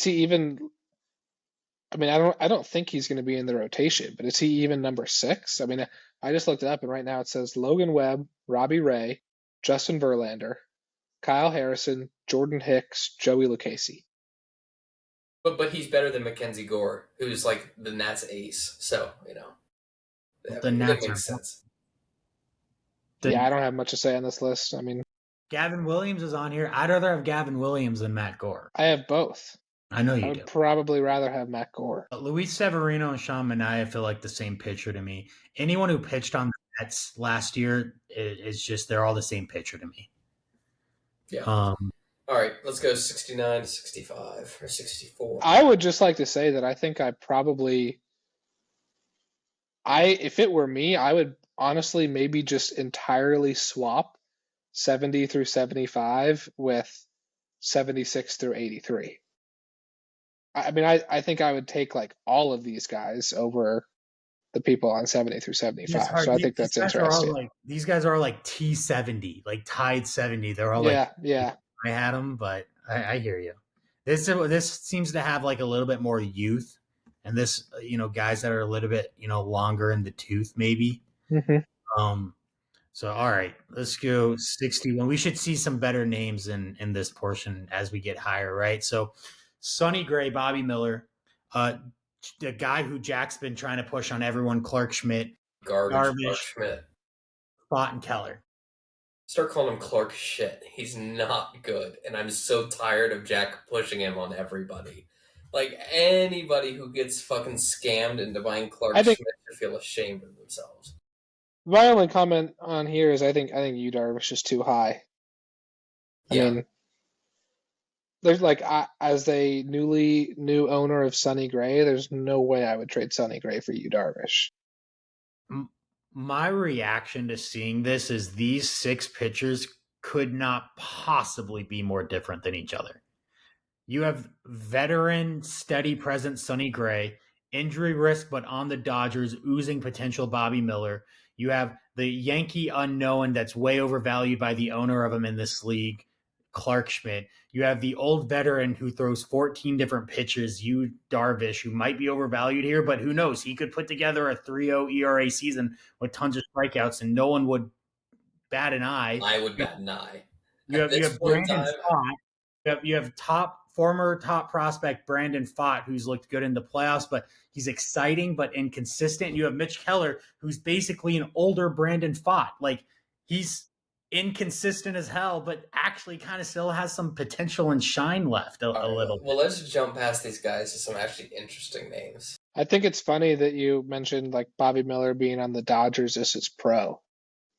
B: he even? I mean, I don't think he's going to be in the rotation, but is he even number 6? I mean, I just looked it up, and right now it says Logan Webb, Robbie Ray, Justin Verlander, Kyle Harrison, Jordan Hicks, Joey Lucchesi.
C: But he's better than Mackenzie Gore, who's like the Nats ace. So
A: The
C: that
A: Nats
C: makes sense.
B: Yeah, I don't have much to say on this list. I mean,
A: Gavin Williams is on here. I'd rather have Gavin Williams than Matt Gore.
B: I have both.
A: I know
B: I
A: you
B: would
A: do.
B: probably rather have Matt Gore.
A: But Luis Severino and Sean Manaea feel like the same pitcher to me. Anyone who pitched on the Mets last year is just they're all the same pitcher to me.
C: Yeah. All right, let's go 69 to 65 or 64.
B: I would just like to say that I think if it were me, I would honestly maybe just entirely swap 70 through 75 with 76 through 83. I mean, I think I would take like all of these guys over the people on 70 through 75. So I think that's interesting.
A: These guys are all like T70, like tied 70. They're all
B: yeah.
A: I had them, but I hear you. This seems to have like a little bit more youth, and this guys that are a little bit longer in the tooth maybe.
B: Mm-hmm.
A: So all right, let's go 61. We should see some better names in this portion as we get higher, right? So Sonny Gray, Bobby Miller, the guy who Jack's been trying to push on everyone, Clark Schmidt,
C: Garbage Clark Schmidt,
A: Fott and Keller.
C: Start calling him Clark shit. He's not good, and I'm so tired of Jack pushing him on everybody. Like anybody who gets fucking scammed into buying Clark Schmidt should feel ashamed of themselves.
B: My only comment on here is I think Yu Darvish is too high. I mean, there's like as a new owner of Sonny Gray, there's no way I would trade Sonny Gray for Yu Darvish.
A: My reaction to seeing this is these 6 pitchers could not possibly be more different than each other. You have veteran, steady presence Sonny Gray, injury risk but on the Dodgers, oozing potential Bobby Miller. You have the Yankee unknown that's way overvalued by the owner of him in this league, Clark Schmidt. You have the old veteran who throws 14 different pitches, Yu Darvish, who might be overvalued here, but who knows? He could put together a 3.0 ERA season with tons of strikeouts, and no one would bat an eye.
C: I would bat an eye.
A: You have Brandon Pfaadt. You have former top prospect Brandon Pfaadt, who's looked good in the playoffs, but he's exciting but inconsistent. You have Mitch Keller, who's basically an older Brandon Pfaadt. Like, he's inconsistent as hell, but actually kind of still has some potential and shine left a little bit.
C: Well, let's jump past these guys to some actually interesting names.
B: I think it's funny that you mentioned like Bobby Miller being on the Dodgers as his pro,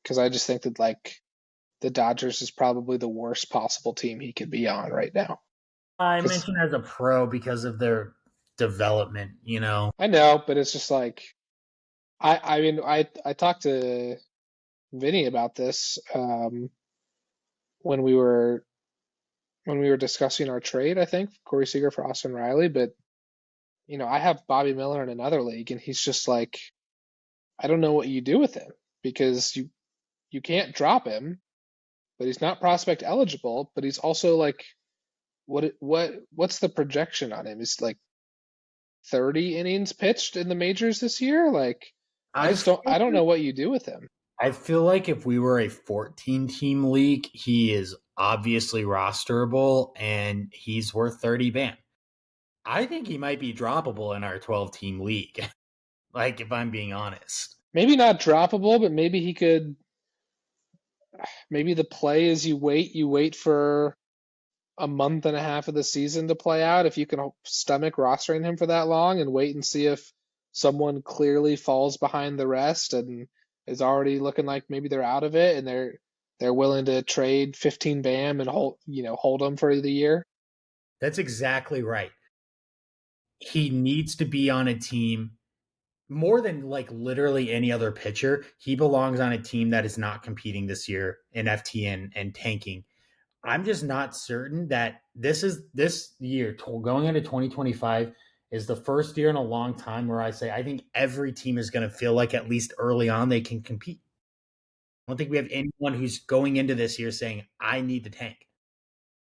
B: because I just think that like the Dodgers is probably the worst possible team he could be on right now.
A: I mentioned as a pro because of their development,
B: I know, but it's just like I mean I talked to Vinny about this when we were discussing our trade, I think, Corey Seager for Austin Riley, but I have Bobby Miller in another league and he's just like, I don't know what you do with him because you can't drop him, but he's not prospect eligible, but he's also like what's the projection on him? Is like 30 innings pitched in the majors this year? Like I don't know what you do with him.
A: I feel like if we were a 14-team league, he is obviously rosterable and he's worth 30 ban. I think he might be droppable in our 12-team league. Like, if I'm being honest.
B: Maybe not droppable, but maybe he could. Maybe the play is you wait for a month and a half of the season to play out. If you can stomach rostering him for that long and wait and see if someone clearly falls behind the rest and is already looking like maybe they're out of it and they're willing to trade 15 BAM and hold them for the year.
A: That's exactly right. He needs to be on a team more than like literally any other pitcher. He belongs on a team that is not competing this year in FTN and tanking. I'm just not certain that this year going into 2025 is the first year in a long time where I say I think every team is going to feel like at least early on they can compete. I don't think we have anyone who's going into this year saying I need the tank.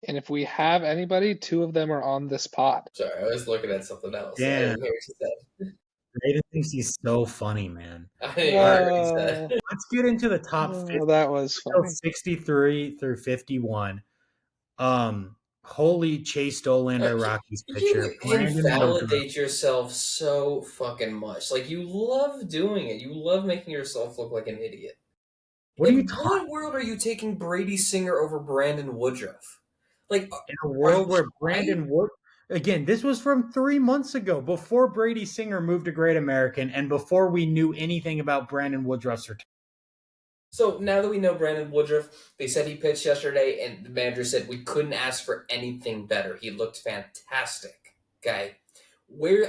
B: And if we have anybody, 2 of them are on this pod.
C: Sorry, I was looking at something else.
A: Damn. Raiden thinks he's so funny, man.
C: I didn't hear what he said.
A: Let's get into the top 50.
B: That was funny.
A: 63 through 51. Holy Chase Dolander, Rockies pitcher.
C: You invalidate yourself so fucking much. Like, you love doing it. You love making yourself look like an idiot.
A: What are you
C: In
A: talking
C: what world are you taking Brady Singer over Brandon Woodruff? Like,
A: in a
C: are you
A: world where
C: high?
A: Brandon Wood again, this was from 3 months ago, before Brady Singer moved to Great American and before we knew anything about Brandon Woodruff's return.
C: So now that we know Brandon Woodruff, they said he pitched yesterday, and the manager said we couldn't ask for anything better. He looked fantastic. Okay.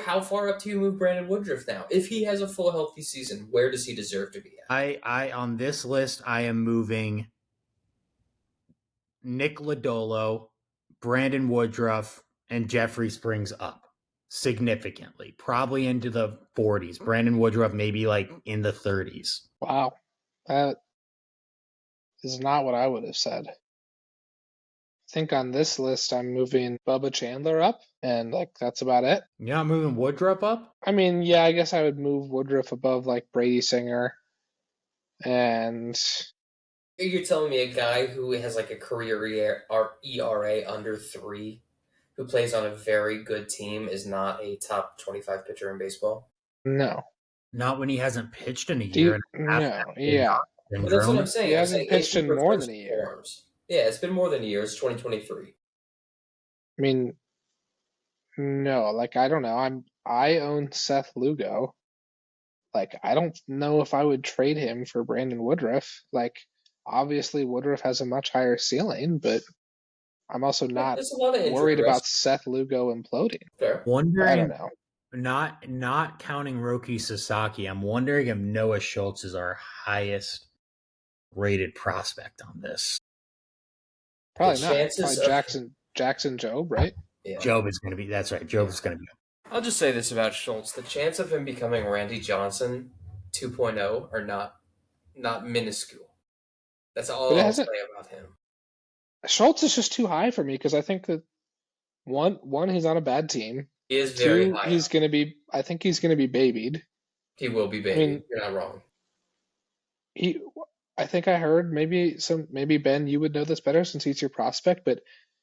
C: How far up do you move Brandon Woodruff now? If he has a full healthy season, where does he deserve to be at?
A: I on this list, I am moving Nick Lodolo, Brandon Woodruff, and Jeffrey Springs up significantly, probably into the 40s. Brandon Woodruff maybe like in the 30s.
B: Wow. That is not what I would have said. I think on this list, I'm moving Bubba Chandler up, and like that's about it.
A: You're not moving Woodruff up?
B: I mean, yeah, I guess I would move Woodruff above like Brady Singer, and
C: You're telling me a guy who has like a career ERA under 3, who plays on a very good team, is not a top 25 pitcher in baseball?
B: no.
A: Not when he hasn't pitched in a
B: Do
A: year
B: you?
A: and a half
B: No.
A: with
B: Yeah.
C: Well, that's what I'm
A: syndrome.
B: He
C: saying. I'm
B: hasn't
C: saying if
B: pitched
C: he
B: in more
C: returns
B: than a
C: to
B: year.
C: forms. Yeah, it's been more than a year. It's 2023.
B: I mean, no. Like I don't know. I own Seth Lugo. Like I don't know if I would trade him for Brandon Woodruff. Like obviously Woodruff has a much higher ceiling, but I'm also
C: Yeah,
B: not
C: there's a lot of injury
B: worried
C: risk
B: about Seth Lugo imploding.
C: there.
B: I don't
A: Wondering,
B: know.
A: not counting Roki Sasaki, I'm wondering if Noah Schultz is our highest rated prospect on this.
C: The
B: Probably not.
C: chances
B: Probably
C: of
B: Jackson Job, right?
C: yeah.
A: Job is going to be, that's right. Job is going to be.
C: I'll just say this about Schultz: the chance of him becoming Randy Johnson 2.0 are not minuscule. That's
B: But it
C: all I'll say
B: hasn't.
C: about him.
B: Schultz is just too high for me because I think that one he's on a bad team.
C: He is very
B: Two,
C: high
B: he's
C: up.
B: gonna be. I think he's gonna be babied.
C: He will be
B: I mean,
C: baby. You're not wrong.
B: he. I think I heard maybe Ben, you would know this better since he's your prospect, but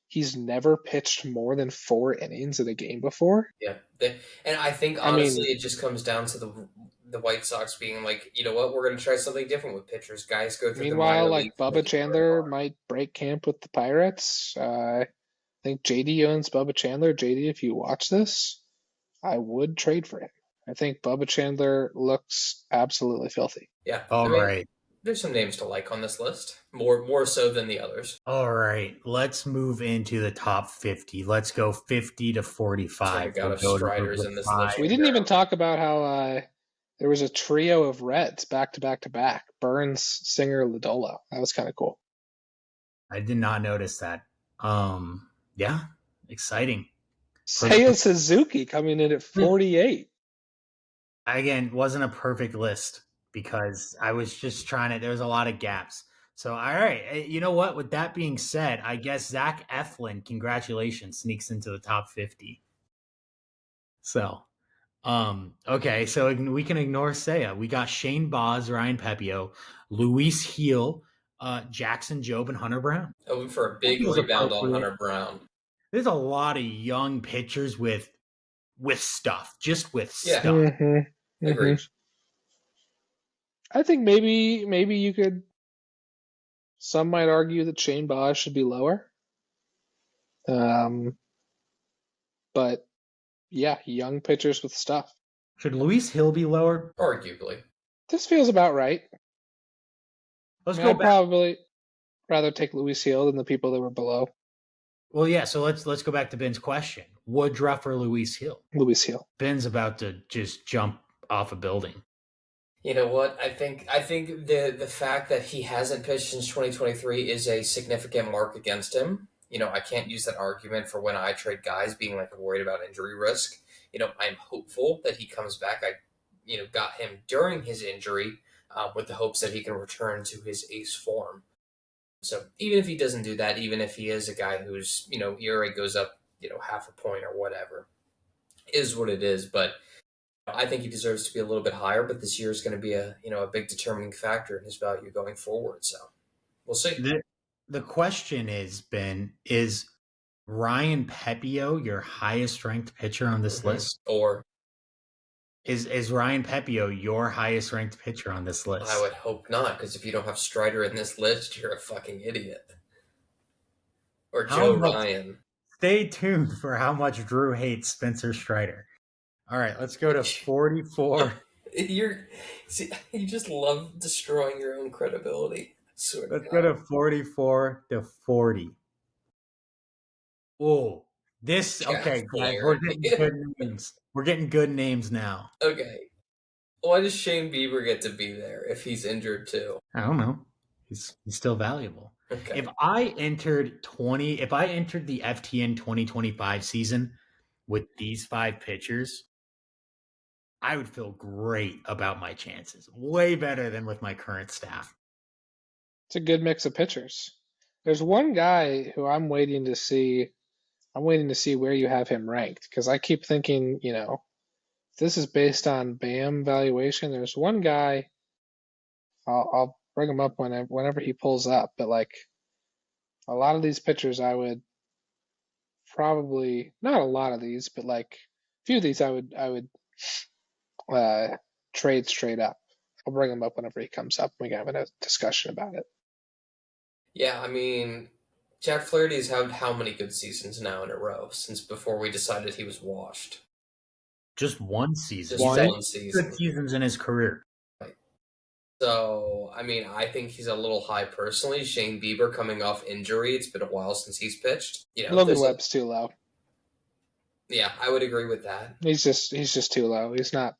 B: he's never pitched more than 4 innings in a game before.
C: Yeah, and I think
B: I
C: honestly,
B: mean,
C: it just comes down to the White Sox being like, you know what, we're going to try something different with pitchers. Guys go through the
B: meanwhile,
C: minor
B: like
C: leagues and they
B: Bubba
C: can burn
B: Chandler
C: hard.
B: might break camp with the Pirates. I think JD owns Bubba Chandler. JD, if you watch this, I would trade for him. I think Bubba Chandler looks absolutely filthy.
C: Yeah, I
A: All
C: mean,
A: right.
C: there's some names to like on this list, more so than the others.
A: All right. Let's move into the top 50. Let's go 50 to
C: Oh my
A: 45.
C: god,
A: We'll
C: of
A: go to
C: Striders
A: the
C: in this list
A: five.
B: We
C: right
B: didn't even
C: now.
B: talk about how there was a trio of Reds back to back to back. Burns, Singer, Lodolo. That was kind of cool.
A: I did not notice that. Yeah, exciting. For the
B: Seiya Suzuki coming in at 48.
A: again, wasn't a perfect list because I was just trying to. There was a lot of gaps. So, all right, you know what? With that being said, I guess Zach Eflin, congratulations, sneaks into the top 50. So, okay, so we can ignore Seiya. We got Shane Boz, Ryan Pepio, Luis Heel, Jackson Job, and Hunter Brown.
C: Hoping for a
A: That
C: big
A: feels
C: rebound on
A: appropriate.
C: Hunter Brown.
A: There's a lot of young pitchers with stuff, just with
C: Yeah.
A: stuff.
B: Mm-hmm. Mm-hmm.
C: Agreed.
B: I think maybe you could. Some might argue that Shane Boz should be lower. But yeah, young pitchers with stuff.
A: Should Luis Hill be lower?
C: Arguably.
B: This feels about right.
A: Let's
B: I mean,
A: go
B: I'd
A: back.
B: probably rather take Luis Hill than the people that were below
A: Well, yeah. So let's go back to Ben's question: Woodruff or Luis Hill?
B: Luis Hill.
A: Ben's about to just jump off a building.
C: You know what? I think the fact that he hasn't pitched since 2023 is a significant mark against him. You know, I can't use that argument for when I trade guys being like worried about injury risk. You know, I'm hopeful that he comes back. I, got him during his injury with the hopes that he can return to his ace form. So even if he doesn't do that, even if he is a guy whose ERA goes up, half a point or whatever, is what it is. But I think he deserves to be a little bit higher, but this year is going to be a big determining factor in his value going forward. So we'll see.
A: The question is, Ben, is Ryan Pepio your highest ranked pitcher on this list?
C: Or
A: Is Ryan Pepio your highest ranked pitcher on this
C: I
A: list?
C: would hope not, because if you don't have Strider in this list, you're a fucking idiot. Or
A: How
C: Joe
A: much?
C: Ryan.
A: Stay tuned for how much Drew hates Spencer Strider. All right, let's go to 44.
C: You're see, you just love destroying your own credibility. I swear to
A: Let's go
C: God.
A: to 44 to 40. Oh, this
C: Jack
A: okay, guys. We're
C: Flaherty.
A: getting good names. We're getting good names now.
C: Okay. Why does Shane Bieber get to be there if he's injured too?
A: I don't know. He's still valuable.
C: Okay.
A: If I entered the FTN 2025 season with these five pitchers, I would feel great about my chances. Way better than with my current staff.
B: It's a good mix of pitchers. There's one guy who I'm waiting to see. I'm waiting to see where you have him ranked because I keep thinking, this is based on BAM valuation. There's one guy. I'll bring him up whenever he pulls up. But like a lot of these pitchers, I would probably not a lot of these, but like a few of these, I would uh, trade straight up. I'll bring him up whenever he comes up. We can have a discussion about it.
C: Yeah, I mean, Jack Flaherty's had how many good seasons now in a row since before we decided he was washed?
A: Just one season.
C: Just
A: He's
B: One.
A: had
C: one
A: good
C: season.
A: seasons in his career.
C: So, I mean, I think he's a little high personally. Shane Bieber coming off injury. It's been a while since he's pitched.
B: Logan Webb's too low.
C: Yeah, I would agree with that.
B: He's just too low. He's not.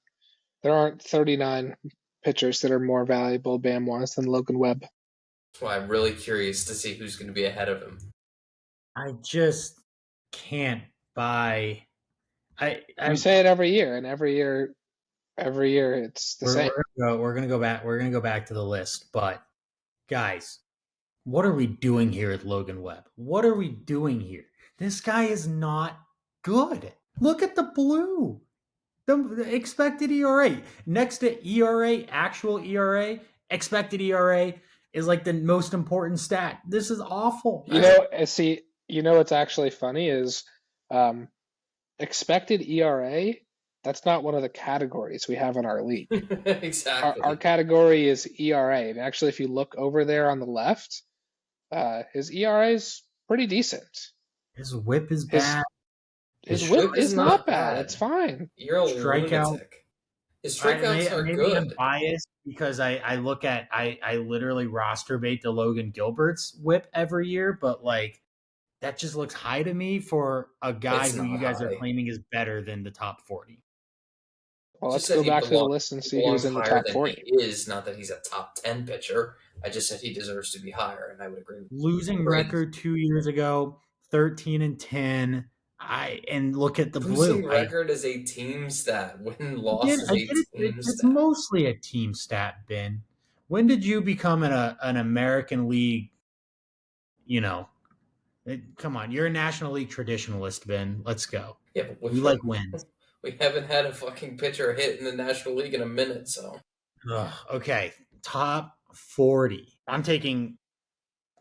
B: There aren't 39 pitchers that are more valuable BAM wise than Logan Webb.
C: That's why I'm really curious to see who's going to be ahead of him.
A: I just can't buy.
B: We say it every year, and every year it's the same.
A: We're gonna go back. We're gonna go back to the list. But guys, what are we doing here with Logan Webb? What are we doing here? This guy is not good. Look at the blue. The expected ERA next to ERA, actual ERA, expected ERA is like the most important stat. This is awful.
B: What's actually funny is expected ERA. That's not one of the categories we have in our league.
C: Exactly.
B: Our category is ERA, and actually, if you look over there on the left, his ERA is pretty decent.
A: His whip is bad.
B: His whip is not bad. It's fine.
C: You're a lunatic. His strikeouts are
A: maybe
C: good.
A: I'm biased because I look at I literally roster bait to Logan Gilbert's whip every year, but like that just looks high to me for a guy
C: It's
A: who
C: not
A: you guys
C: high.
A: are claiming is better than the top 40.
B: Well, let's
C: Just said
B: go
C: he
B: back to the
C: belongs-
B: list and see
C: belongs
B: who's in the
C: higher
B: top
C: than
B: 40.
C: He is not that he's a top 10 pitcher. I just said he deserves to be higher, and I would agree with
A: Losing record 2 years ago, 13-10. And look at the
C: losing
A: blue.
C: record is a team stat. Win loss is
A: I
C: a
A: get it.
C: team
A: It's
C: stat.
A: mostly a team stat, Ben. When did you become an American League? Come on, you're a National League traditionalist, Ben. Let's go.
C: Yeah, but
A: You like wins.
C: we haven't had a fucking pitcher hit in the National League in a minute, so.
A: Okay, top 40. I'm taking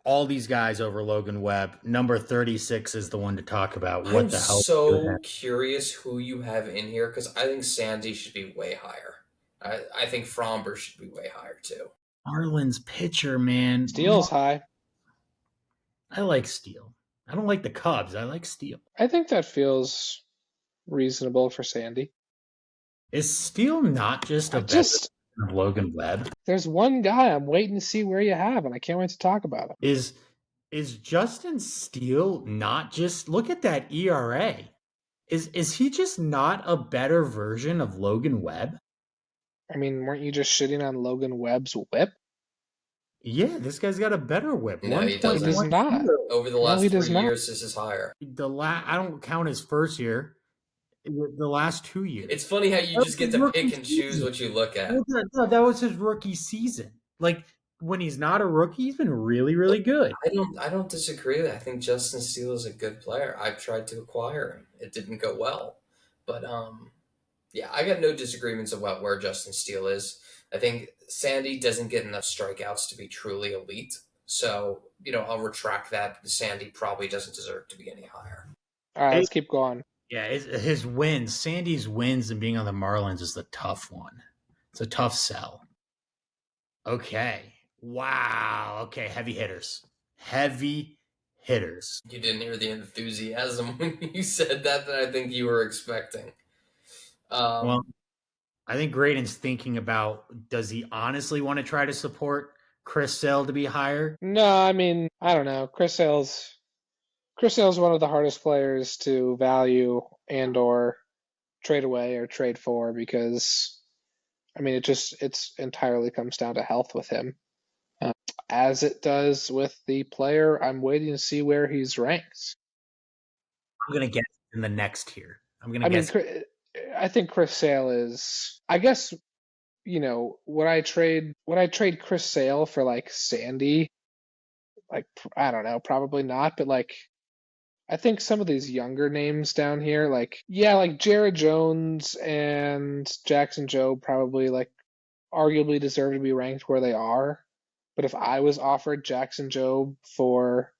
A: all these guys over Logan Webb. Number 36 is the one to talk about. What
C: I'm
A: the hell?
C: so curious who you have in here because I think Sandy should be way higher. I think Fromber should be way higher too.
A: Marlins pitcher, man.
B: Steele's high.
A: I like Steele. I don't like the Cubs. I like Steele.
B: I think that feels reasonable for Sandy.
A: Is Steele not just a better version of Logan Webb?
B: There's one guy I'm waiting to see where you have, and I can't wait to talk about him.
A: Is Justin Steele not just look at that ERA? Is he just not a better version of Logan Webb?
B: I mean, weren't you just shitting on Logan Webb's whip?
A: Yeah, this guy's got a better whip.
C: No, he doesn't.
B: He does not.
C: Over the last
B: he
C: 3
B: does not.
C: years, this is higher.
A: I don't count his first year. The last 2 years.
C: It's funny how you just get to pick and choose what you look at.
A: No, that was his rookie season. Like when he's not a rookie, he's been really, really good.
C: I don't disagree. I think Justin Steele is a good player. I've tried to acquire him. It didn't go well. But yeah, I got no disagreements about where Justin Steele is. I think Sandy doesn't get enough strikeouts to be truly elite. So, I'll retract that because Sandy probably doesn't deserve to be any higher.
B: All right, let's keep going.
A: Yeah, his wins, Sandy's wins and being on the Marlins is the tough one. It's a tough sell. Okay. Wow. Okay, heavy hitters. Heavy hitters.
C: You didn't hear the enthusiasm when you said that I think you were expecting.
A: Well, I think Graydon's thinking about, does he honestly want to try to support Chris Sale to be higher?
B: No, I mean, I don't know. Chris Sale's one of the hardest players to value and or trade away or trade for because I mean it's entirely comes down to health with him. Um, as it does with the player, I'm waiting to see where he's ranked.
A: I'm going to guess in the next tier. I'm going to
B: I mean,
A: guess.
B: I think Chris Sale is. I guess would I trade Chris Sale for like Sandy? Like I don't know, probably not. But like I think some of these younger names down here, like yeah, like Jared Jones and Jackson Jobe, probably like arguably deserve to be ranked where they are. But if I was offered Jackson Jobe for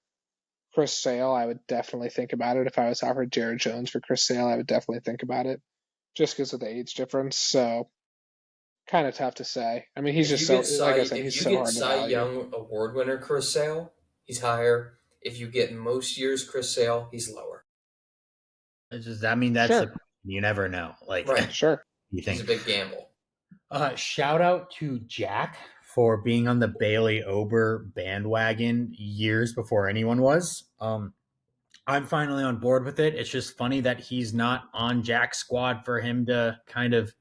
B: Chris Sale, I would definitely think about it. If I was offered Jared Jones for Chris Sale, I would definitely think about it, just because of the age difference. So kind of tough to say. I mean, he's
C: If
B: just
C: you
B: so
C: get
B: like I said,
C: if
B: he's
C: you
B: so
C: get
B: hard to
C: Cy
B: value.
C: Young Award winner Chris Sale, he's higher. If you get most years Chris Sale, he's lower.
A: It's just, I mean, that's
B: Sure,
A: the, you never know. Like,
C: Right.
B: sure.
A: you
C: He's a
A: think.
C: big gamble.
A: Shout out to Jack for being on the Bailey Ober bandwagon years before anyone was. I'm finally on board with it. It's just funny that he's not on Jack's squad for him to kind of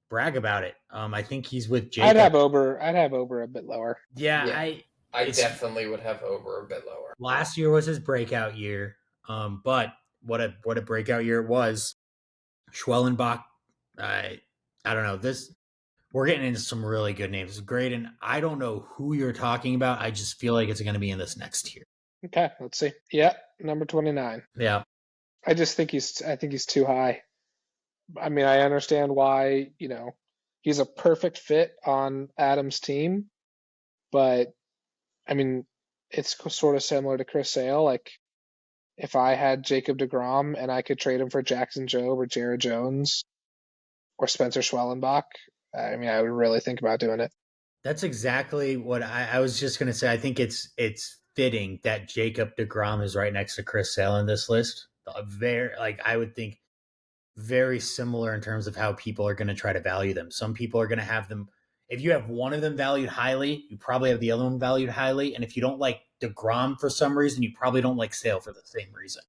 A: brag about it. I think he's with
B: I'd
A: Jacob.
B: have Ober. I'd have Ober a bit lower.
A: Yeah,
C: Yeah. I
A: it's
C: definitely would have over a bit lower.
A: last year was his breakout year. But what a breakout year it was. Schwellenbach, I don't know. This we're getting into some really good names. Great, and I don't know who you're talking about. I just feel like it's going to be in this next tier.
B: Okay, let's see. Yeah, number 29.
A: Yeah,
B: I think he's too high. I mean, I understand why, he's a perfect fit on Adam's team, but I mean, it's sort of similar to Chris Sale. Like, if I had Jacob DeGrom and I could trade him for Jackson Jobe or Jared Jones or Spencer Schwellenbach, I mean, I would really think about doing it.
A: that's exactly what I was just going to say. I think it's fitting that Jacob Degrom is right next to Chris Sale in this list. Very like I would think very similar in terms of how people are going to try to value them. Some people are going to have them. If you have one of them valued highly, you probably have the other one valued highly. And if you don't like DeGrom for some reason, you probably don't like Sale for the same reason.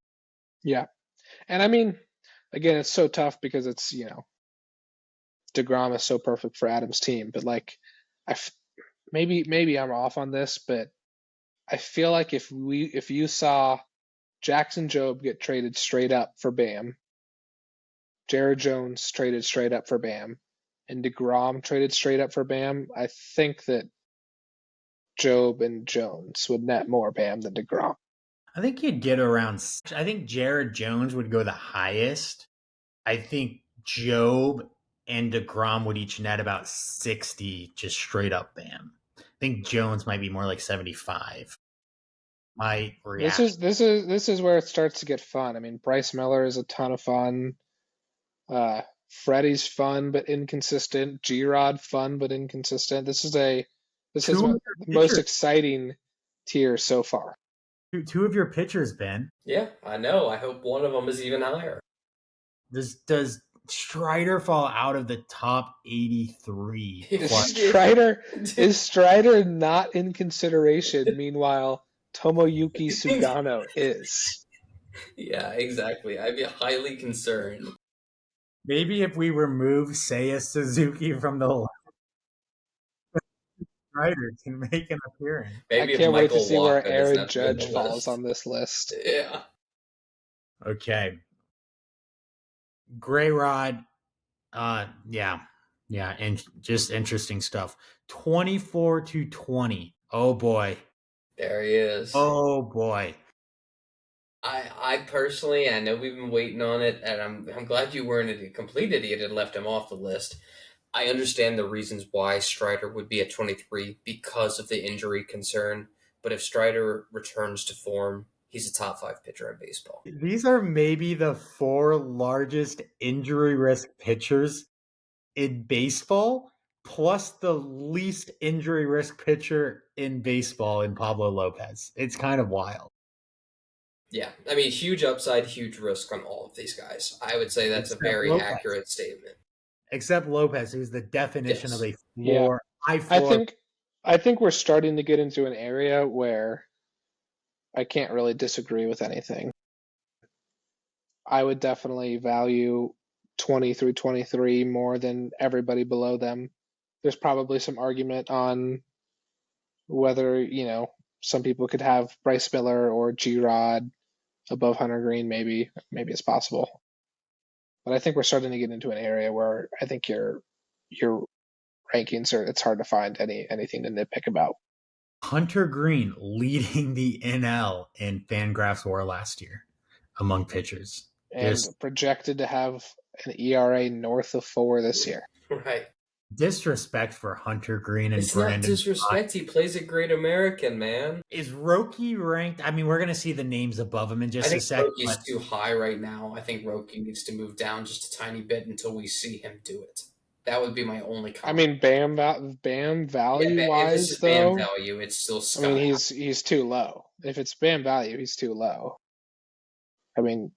B: Yeah. And I mean, again, it's so tough because DeGrom is so perfect for Adam's team, but like, I maybe I'm off on this, but I feel like if you saw Jackson Jobe get traded straight up for Bam, Jared Jones traded straight up for Bam, and DeGrom traded straight up for Bam, I think that Jobe and Jones would net more Bam than DeGrom.
A: I think you'd get around. I think Jared Jones would go the highest. I think Job and DeGrom would each net about 60 just straight up Bam. I think Jones might be more like 75. My
B: This
A: reaction.
B: is this is this is where it starts to get fun. I mean, Bryce Miller is a ton of fun. Freddie's fun but inconsistent. G-Rod fun but inconsistent. This is
A: Two of
B: the
A: your
B: most
A: pitchers,
B: exciting tier so far.
A: two of your pitchers, Ben.
C: Yeah, I know. I hope one of them is even higher.
A: Does Strider fall out of the top 83?
B: Is
A: Plus,
B: Strider not in consideration? Meanwhile, Tomoyuki Sugano is.
C: Yeah, exactly. I'd be highly concerned.
A: maybe if we remove Seiya Suzuki from the list, Strider can make an appearance.
B: I
C: Maybe if
B: can't wait to
C: Michael
B: see where
C: Walker doesn't
B: Aaron
C: have to be on the
B: Judge falls
C: list.
B: on this list.
C: Yeah.
A: Okay, Gray Rod. Yeah, yeah, and just interesting stuff. 24-20. Oh boy.
C: There he is.
A: Oh boy.
C: I personally, I know we've been waiting on it, and I'm glad you weren't a complete idiot and left him off the list. I understand the reasons why Strider would be at 23 because of the injury concern, but if Strider returns to form, he's a top 5 pitcher in baseball.
A: These are maybe the 4 largest injury risk pitchers in baseball, plus the least injury risk pitcher in baseball in Pablo Lopez. It's kind of wild.
C: Yeah, I mean, huge upside, huge risk on all of these guys. I would say that's a
A: Except
C: very
A: Lopez.
C: accurate statement.
A: Except Lopez, who's the definition
C: Yes.
A: of a
B: Yeah.
A: high
B: I
A: floor.
B: think we're starting to get into an area where I can't really disagree with anything. I would definitely value 20 through 23 more than everybody below them. There's probably some argument on whether, some people could have Bryce Miller or G-Rod above Hunter Green, maybe it's possible. But I think we're starting to get into an area where I think your rankings it's hard to find anything to nitpick about.
A: Hunter Green leading the NL in Fangraphs WAR last year among pitchers.
B: And projected to have an ERA north of 4 this year.
C: Right.
A: Disrespect for Hunter Green and
C: It's
A: Brandon.
C: not disrespect. He plays a great American, man.
A: Is Roki ranked? I mean, we're going to see the names above him in just a second.
C: I think Roki's too high right now. I think Roki needs to move down just a tiny bit until we see him do it. That would be my only comment.
B: I mean, BAM value wise,
C: if it's
B: though,
C: BAM value, it's still sky.
B: I mean, he's too low. If it's BAM value, he's too low. I mean,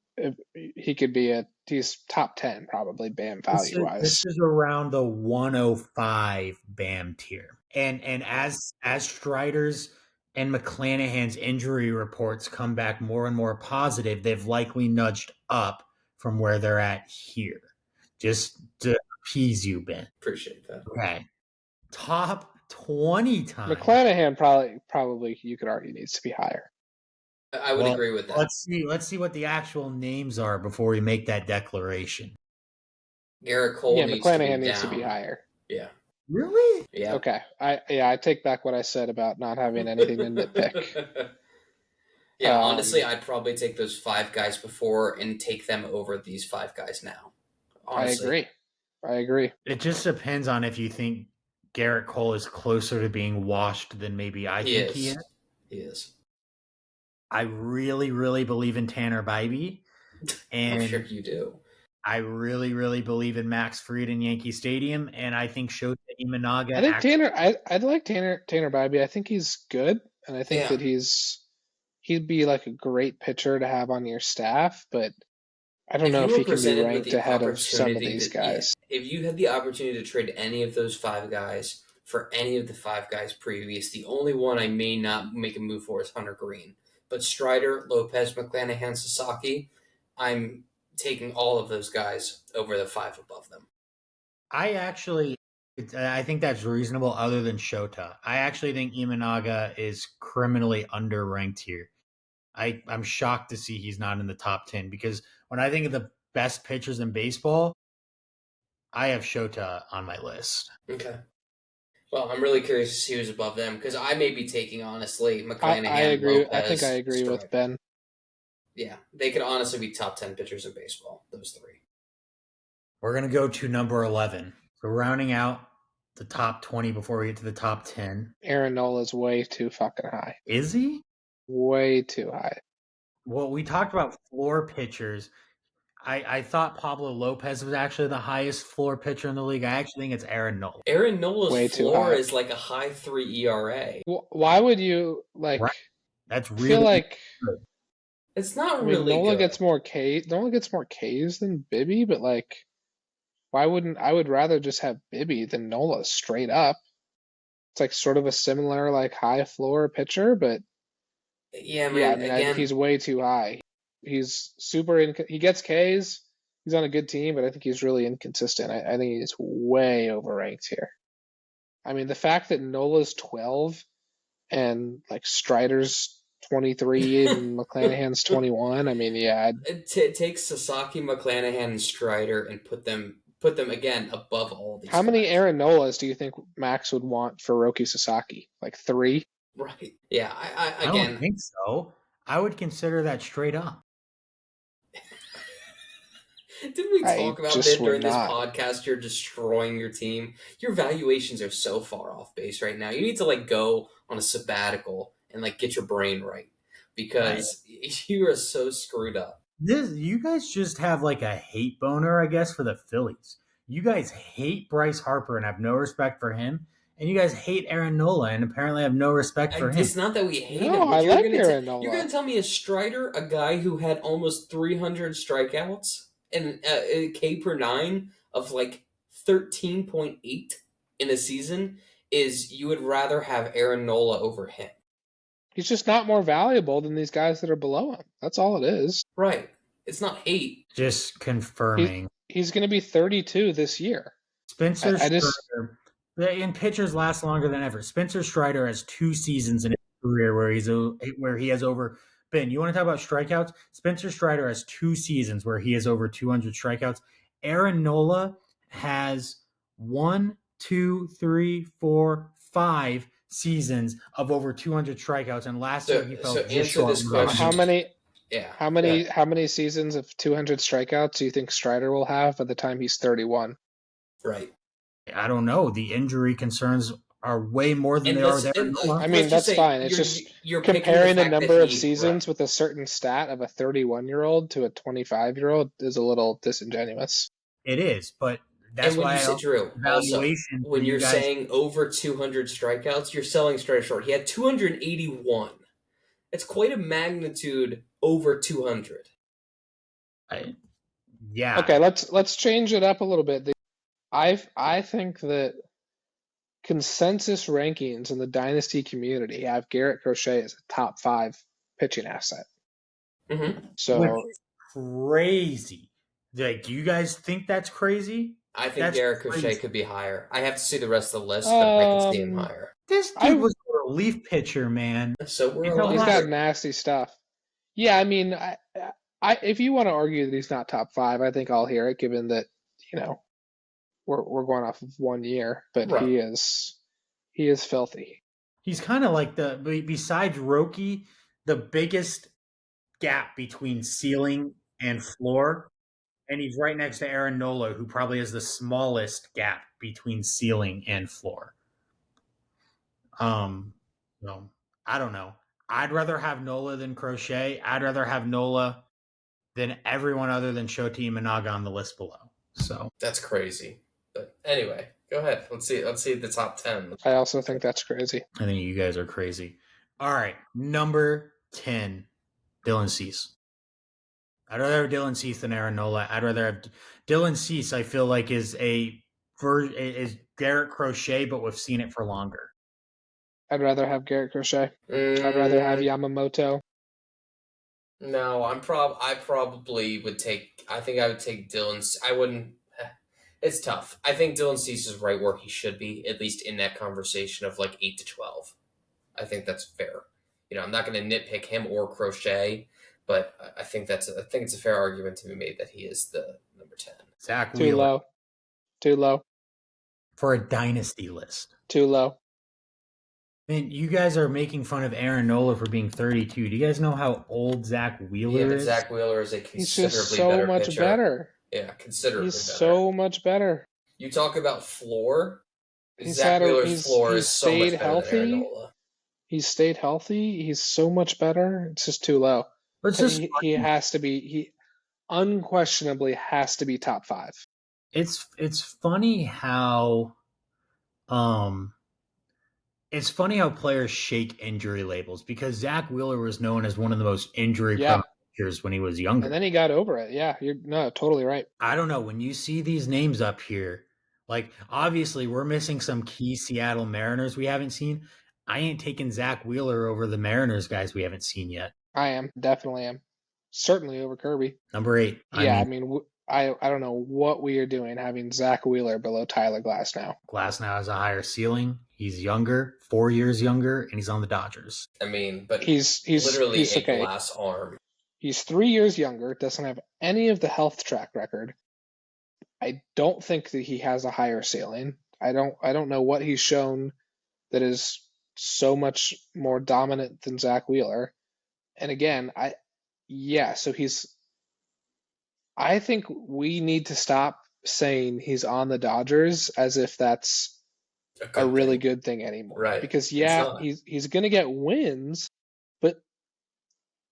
B: he could be he's top 10 probably BAM value wise.
A: This is around the 105 BAM tier, and as Strider's and McClanahan's injury reports come back more and more positive, they've likely nudged up from where they're at here. Just to appease you, Ben.
C: Appreciate that.
A: Okay. Top 20 times.
B: McClanahan probably you could argue needs to be higher.
C: I would agree with that.
A: Let's see what the actual names are before we make that declaration.
C: Garrett Cole
B: McClanahan needs to be higher.
C: Yeah.
A: Really?
C: Yeah.
B: Okay. I take back what I said about not having anything to nitpick.
C: Yeah, honestly, I'd probably take those 5 guys before and take them over these 5 guys now. Honestly.
B: I agree.
A: It just depends on if you think Garrett Cole is closer to being washed than maybe I think he is.
C: He is.
A: I really, really believe in Tanner Bybee. And
C: I'm sure you do.
A: I really, really believe in Max Fried in Yankee Stadium, and I think Shota Imanaga.
B: I think I'd like Tanner Bybee. I think he's good, and I think that he'd be like a great pitcher to have on your staff, but I don't know if he can be ranked ahead of some of these guys.
C: If you had the opportunity to trade any of those 5 guys for any of the 5 guys previous, the only one I may not make a move for is Hunter Green. But Strider, Lopez, McClanahan, Sasaki, I'm taking all of those guys over the 5 above them.
A: I think that's reasonable other than Shota. I actually think Imanaga is criminally underranked here. I'm shocked to see he's not in the top 10 because when I think of the best pitchers in baseball, I have Shota on my list.
C: Okay. Well, I'm really curious to see who's above them because I may be taking, honestly, McClanahan,
B: I agree.
C: Lopez,
B: I think I agree
C: Strider.
B: with Ben.
C: Yeah, they could honestly be top 10 pitchers in baseball, those 3.
A: We're going to go to number 11. So rounding out the top 20 before we get to the top 10.
B: Aaron Nola's way too fucking high.
A: Is he?
B: Way too high.
A: Well, we talked about floor pitchers. I thought Pablo Lopez was actually the highest floor pitcher in the league. I actually think it's Aaron Nola.
C: Aaron Nola's
B: way
C: floor is like a high 3 ERA.
B: Why would you like?
A: Right. That's really.
B: I feel like
A: good.
C: It's not really.
B: Nola
C: good.
B: gets more Ks. Nola gets more Ks than Bibby, but like, why wouldn't I would rather just have Bibby than Nola straight up. It's like sort of a similar like high floor pitcher, but
C: yeah, man.
B: Again, he's way too high. He's super. He gets Ks. He's on a good team, but I think he's really inconsistent. I think he's way overranked here. I mean, the fact that Nola's 12 and like Strider's 23 and McClanahan's 21. I mean, yeah.
C: Take Sasaki, McClanahan, and Strider and put them again above all these.
B: How many Aaron Nolas do you think Max would want for Roki Sasaki? Like 3?
C: Right. Yeah. I
A: don't think so. I would consider that straight up.
C: Didn't we talk about that during this podcast? You're destroying your team. Your valuations are so far off base right now. You need to like go on a sabbatical and like get your brain right. because you are so screwed up.
A: You guys just have like a hate boner, I guess, for the Phillies. You guys hate Bryce Harper and have no respect for him, and you guys hate Aaron Nola and apparently have no respect for him.
C: It's not that we hate
B: No,
C: him, but
B: I like Aaron
C: you're
B: Nola.
C: gonna tell me a Strider, a guy who had almost 300 strikeouts and a K per nine of like 13.8 in a season, is you would rather have Aaron Nola over him.
B: He's just not more valuable than these guys that are below him. That's all it is.
C: Right. It's not hate.
A: Just confirming.
B: He's going to be 32 this year.
A: Spencer Strider, and pitchers last longer than ever. Spencer Strider has 2 seasons in his career where he has over. Ben, you want to talk about strikeouts? Spencer Strider has 2 seasons where he has over 200 strikeouts. Aaron Nola has 1, 2, 3, 4, 5 seasons of over 200 strikeouts, and last year he fell just short.
C: This question.
B: How many?
C: Yeah.
B: How many seasons of 200 strikeouts do you think Strider will have by the time he's 31?
C: Right.
A: I don't know. The injury concerns are way more than they are there.
B: I mean, that's fine. It's just you're comparing the number of seasons with a certain stat of a 31-year-old to a 25-year-old is a little disingenuous.
A: It is, but that's why
C: Drew,
A: evaluation.
C: Also, when you're saying over 200 strikeouts, you're selling Strider short. He had 281. It's quite a magnitude over 200.
A: Yeah.
B: Okay, let's change it up a little bit. I think that consensus rankings in the dynasty community have Garrett Crochet as a top 5 pitching asset.
C: Mm-hmm.
B: So
A: which is crazy. Like, do you guys think that's crazy?
C: I think Garrett Crochet could be higher. I have to see the rest of the list, but I can see him higher.
A: This dude was a relief pitcher, man.
C: So he's
B: got nasty stuff. Yeah, I mean, I if you want to argue that he's not top 5, I think I'll hear it, given that, you know, we're going off of 1 year, but right. he is filthy.
A: He's kind of like besides Roki, the biggest gap between ceiling and floor, and he's right next to Aaron Nola, who probably has the smallest gap between ceiling and floor. No, I don't know. I'd rather have Nola than Crochet. I'd rather have Nola than everyone other than Shoti Imanaga on the list below. So
C: that's crazy. But anyway, go ahead. Let's see the top 10.
B: I also think that's crazy.
A: I think you guys are crazy. All right, number 10, Dylan Cease. I'd rather have Dylan Cease than Aaron Nola. I'd rather have Dylan Cease. I feel like is Garrett Crochet, but we've seen it for longer.
B: I'd rather have Garrett Crochet. I'd rather have Yamamoto.
C: No, I probably would take. I think I would take Dylan. I wouldn't. It's tough. I think Dylan Cease is right where he should be, at least in that conversation of like 8 to 12. I think that's fair. You know, I'm not going to nitpick him or Crochet, but I think it's a fair argument to be made that he is the number 10.
A: Zach Wheeler.
B: Too low.
A: For a dynasty list.
B: Too low.
A: Man, you guys are making fun of Aaron Nola for being 32. Do you guys know how old Zach Wheeler is?
C: Zach Wheeler is a considerably
B: He's just so
C: better
B: much
C: pitcher.
B: better.
C: Yeah, considerably
B: He's
C: better.
B: so much better.
C: You talk about floor. Zach Wheeler's floor is so much better than Aaron Nola.
B: He's stayed healthy. He's so much better. It's just too low. He has to be. He unquestionably has to be top 5.
A: It's funny how, it's funny how players shake injury labels, because Zach Wheeler was known as one of the most injury-prone pitchers when he was younger.
B: And then he got over it. Yeah, you're totally right.
A: I don't know. When you see these names up here, like, obviously we're missing some key Seattle Mariners we haven't seen. I ain't taking Zach Wheeler over the Mariners guys we haven't seen yet.
B: I am. Definitely am. Certainly over Kirby.
A: Number 8.
B: Yeah, I don't know what we are doing having Zach Wheeler below Tyler Glasnow.
A: Glasnow has a higher ceiling. He's younger, 4 years younger, and he's on the Dodgers.
C: I mean, but
B: he's
C: literally a
B: okay.
C: glass arm.
B: He's 3 years younger, doesn't have any of the health track record. I don't think that he has a higher ceiling. I don't know what he's shown that is so much more dominant than Zach Wheeler. And again, I think we need to stop saying he's on the Dodgers as if that's a really good thing anymore.
C: Right.
B: Because he's going to get wins, but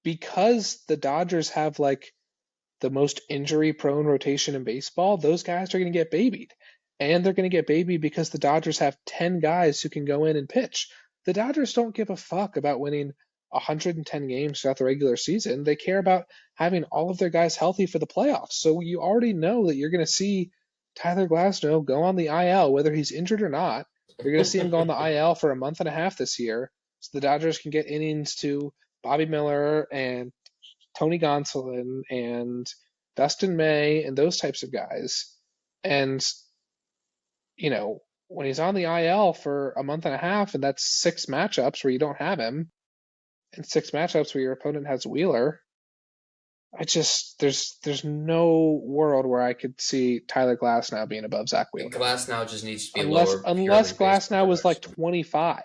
B: because the Dodgers have like the most injury-prone rotation in baseball, those guys are going to get babied. And they're going to get babied because the Dodgers have 10 guys who can go in and pitch. The Dodgers don't give a fuck about winning 110 games throughout the regular season. They care about having all of their guys healthy for the playoffs. So you already know that you're going to see Tyler Glasnow go on the IL, whether he's injured or not. You're going to see him go on the IL for a month and a half this year, so the Dodgers can get innings to Bobby Miller and Tony Gonsolin and Dustin May and those types of guys. And, when he's on the IL for a month and a half, and that's 6 matchups where you don't have him, and 6 matchups where your opponent has Wheeler, there's no world where I could see Tyler Glasnow being above Zach Wheeler.
C: Glasnow just needs to be
B: Unless
C: lower.
B: Glasnow was like 25.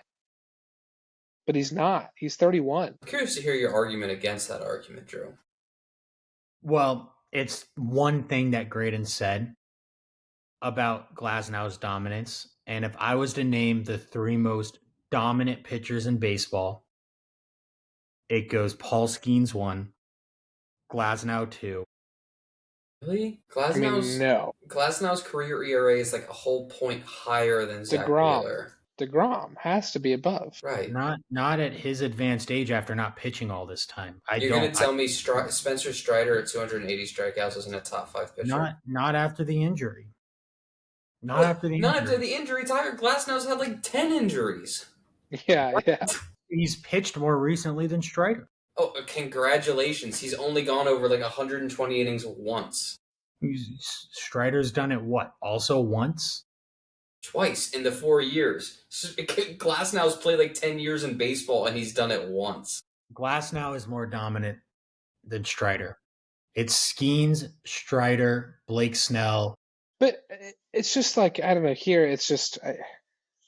B: But he's not. He's 31.
C: I'm curious to hear your argument against that argument, Drew.
A: Well, it's one thing that Graydon said about Glasnow's dominance. And if I was to name the 3 most dominant pitchers in baseball, it goes Paul Skeens 1, Glasnow 2.
C: Really?
B: No.
C: Glasnow's career ERA is like a whole point higher than Zach Wheeler.
B: DeGrom has to be above.
C: Right.
A: Not at his advanced age after not pitching all this time.
C: You're going to tell me Spencer Strider at 280 strikeouts isn't a top 5 pitcher?
A: Not after the injury. Not after the injury.
C: Tyler Glasnow's had like 10 injuries.
B: Yeah.
A: He's pitched more recently than Strider.
C: Oh, congratulations. He's only gone over like 120 innings once.
A: Strider's done it what? Also once?
C: Twice in the 4 years. Glasnow's played like 10 years in baseball and he's done it once.
A: Glasnow is more dominant than Strider. It's Skeens, Strider, Blake Snell.
B: But it's just like, I don't know, here it's just